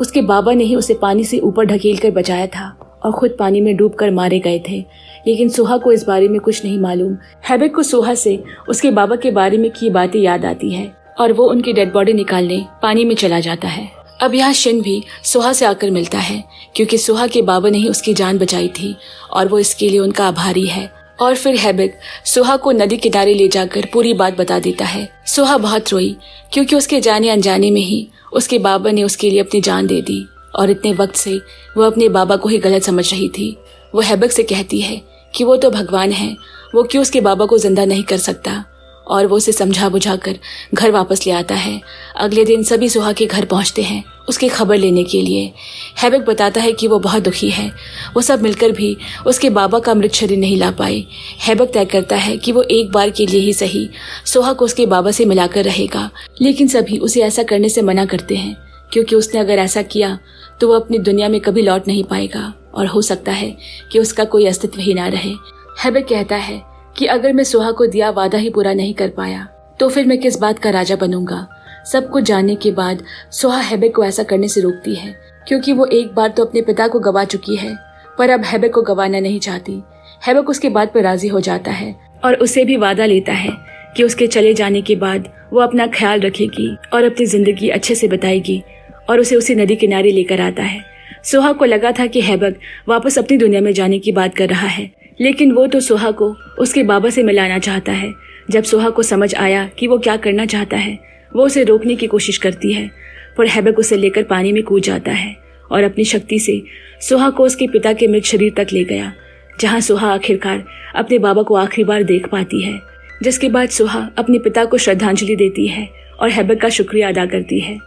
उसके बाबा ने ही उसे पानी से ऊपर ढकेल कर बचाया था और खुद पानी में डूबकर मारे गए थे, लेकिन सोहा को इस बारे में कुछ नहीं मालूम। हेबेक को सोहा से उसके बाबा के बारे में की बातें याद आती है और वो उनकी डेड बॉडी निकालने पानी में चला जाता है। अब यहाँ शिन भी सोहा से आकर मिलता है, क्योंकि सोहा के बाबा ने ही उसकी जान बचाई थी और वो इसके लिए उनका आभारी है। और फिर हेबेक सोहा को नदी किनारे ले जाकर पूरी बात बता देता है। सोहा बहुत रोई, क्योंकि उसके जाने अनजाने में ही उसके बाबा ने उसके लिए अपनी जान दे दी, और इतने वक्त से वो अपने बाबा को ही गलत समझ रही थी। वो हेबेक से कहती है कि वो तो भगवान है, वो क्यों उसके बाबा को जिंदा नहीं कर सकता, और वो उसे समझा बुझा कर घर वापस ले आता है। अगले दिन सभी सोहा के घर पहुंचते हैं उसकी खबर लेने के लिए। हैबक बताता है कि वो बहुत दुखी है। वो सब मिलकर भी उसके बाबा का मृत शरीर नहीं ला पाए। हैबक तय करता है कि वो एक बार के लिए ही सही सोहा को उसके बाबा से मिलाकर रहेगा, लेकिन सभी उसे ऐसा करने से मना करते हैं, क्योंकि उसने अगर ऐसा किया तो वो अपनी दुनिया में कभी लौट नहीं पाएगा और हो सकता है कि उसका कोई अस्तित्व ही ना रहे। हैबक कहता है कि अगर मैं सोहा को दिया वादा ही पूरा नहीं कर पाया तो फिर मैं किस बात का राजा बनूंगा। सब कुछ जानने के बाद सोहा हैबक को ऐसा करने से रोकती है, क्योंकि वो एक बार तो अपने पिता को गवा चुकी है, पर अब हैबक को गवाना नहीं चाहती। हैबक उसके बात पर राजी हो जाता है और उसे भी वादा लेता है कि उसके चले जाने के बाद वो अपना ख्याल रखेगी और अपनी जिंदगी अच्छे से बिताएगी, और उसे उसी नदी किनारे लेकर आता है। सोहा को लगा था कि हैबक वापस अपनी दुनिया में जाने की बात कर रहा है, लेकिन वो तो सोहा को उसके बाबा से मिलाना चाहता है। जब सोहा को समझ आया कि वो क्या करना चाहता है, वो उसे रोकने की कोशिश करती है, पर हैबक उसे लेकर पानी में कूद जाता है और अपनी शक्ति से सोहा को उसके पिता के मृत शरीर तक ले गया, जहां सोहा आखिरकार अपने बाबा को आखिरी बार देख पाती है। जिसके बाद सोहा अपने पिता को श्रद्धांजलि देती है और हैबक का शुक्रिया अदा करती है।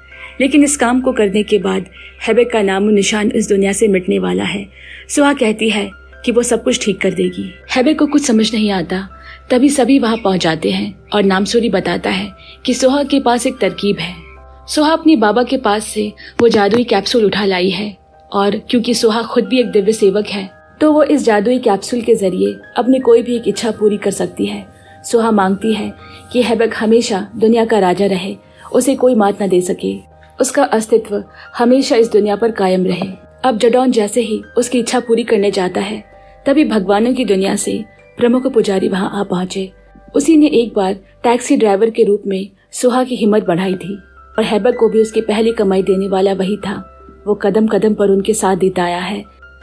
लेकिन इस काम को करने के बाद हैबक का नामो निशान इस दुनिया से मिटने वाला है। सोहा कहती है कि वो सब कुछ ठीक कर देगी। हैबक को कुछ समझ नहीं आता। तभी सभी वहां पहुंच जाते हैं और नामसूरी बताता है कि सोहा के पास एक तरकीब है। सोहा अपने बाबा के पास से वो जादुई कैप्सूल उठा लाई है, और क्योंकि सोहा खुद भी एक दिव्य सेवक है तो वो इस जादुई कैप्सूल के जरिए अपनी कोई भी एक इच्छा पूरी कर सकती है। सोहा मांगती है कि हैबक हमेशा दुनिया का राजा रहे, उसे कोई मात न दे सके, उसका अस्तित्व हमेशा इस दुनिया पर कायम रहे। अब जडौन जैसे ही उसकी इच्छा पूरी करने जाता है, तभी भगवानों की दुनिया से प्रमुख पुजारी वहां आ पहुंचे। उसी ने एक बार टैक्सी ड्राइवर के रूप में सोहा की हिम्मत बढ़ाई थी, और हैबक को भी उसकी पहली कमाई देने वाला वही था। वो कदम कदम पर उनके साथ देता आया है।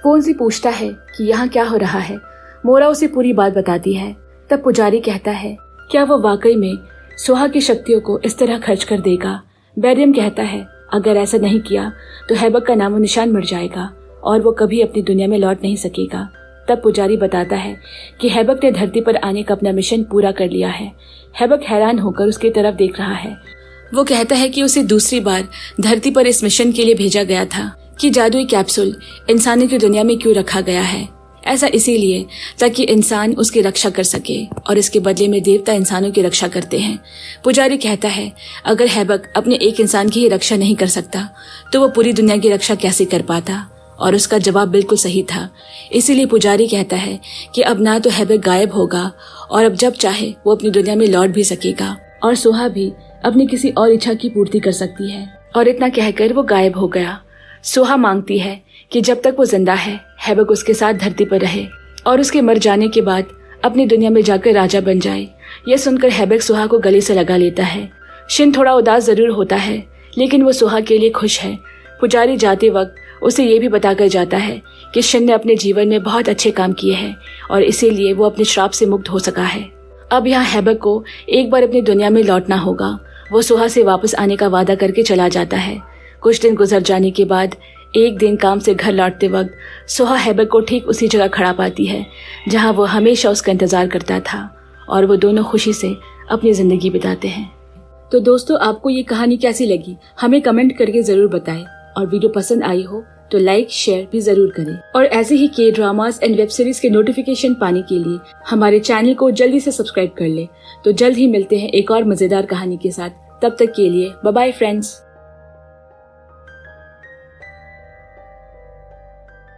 वो उनसे पूछता है कि यहाँ क्या हो रहा है। मोरा उसे पूरी बात बताती है। तब पुजारी कहता है, क्या वो वाकई में सोहा की शक्तियों को इस तरह खर्च कर देगा? बैरियम कहता है, अगर ऐसा नहीं किया तो हैबक का नामो निशान मिट जाएगा और वो कभी अपनी दुनिया में लौट नहीं सकेगा। तब पुजारी बताता है कि हैबक ने धरती पर आने का अपना मिशन पूरा कर लिया है। हैबक हैरान होकर उसकी तरफ देख रहा है। वो कहता है कि उसे दूसरी बार धरती पर इस मिशन के लिए भेजा गया था कि जादुई कैप्सूल इंसानों की दुनिया में क्यों रखा गया है। ऐसा इसीलिए ताकि इंसान उसकी रक्षा कर सके, और इसके बदले में देवता इंसानों की रक्षा करते हैं। पुजारी कहता है, अगर हैबक अपने एक इंसान की ही रक्षा नहीं कर सकता तो वो पूरी दुनिया की रक्षा कैसे कर पाता? और उसका जवाब बिल्कुल सही था। इसीलिए पुजारी कहता है कि अब ना तो हैबक गायब होगा, और अब जब चाहे वो अपनी दुनिया में लौट भी सकेगा, और सोहा भी अपनी किसी और इच्छा की पूर्ति कर सकती है। और इतना कहकर वो गायब हो गया। सोहा मांगती है कि जब तक वो जिंदा है हैबक उसके साथ धरती पर रहे, और उसके मर जाने के बाद अपनी दुनिया में जाकर राजा बन जाए। यह सुनकर हैबक सोहा को गले से लगा लेता है। शिन थोड़ा उदास जरूर होता है, लेकिन वो सोहा के लिए खुश है। पुजारी जाते वक्त उसे ये भी बताकर जाता है कि शिन ने अपने जीवन में बहुत अच्छे काम किए हैं, और इसीलिए वो अपने श्राप से मुक्त हो सका है। अब यहाँ हैबक को एक बार अपनी दुनिया में लौटना होगा। वो सोहा से वापस आने का वादा करके चला जाता है। कुछ दिन गुजर जाने के बाद एक दिन काम से घर लौटते वक्त सोहा हैबक को ठीक उसी जगह खड़ा पाती है जहाँ वो हमेशा उसका इंतजार करता था, और वो दोनों खुशी से अपनी जिंदगी बिताते हैं। तो दोस्तों, आपको ये कहानी कैसी लगी हमें कमेंट करके जरूर बताएं, और वीडियो पसंद आई हो तो लाइक शेयर भी जरूर करें। और ऐसे ही के ड्रामास एंड वेब सीरीज के नोटिफिकेशन पाने के लिए हमारे चैनल को जल्दी से सब्सक्राइब कर ले। तो जल्द ही मिलते हैं एक और मजेदार कहानी के साथ। तब तक के लिए बाय बाय फ्रेंड्स।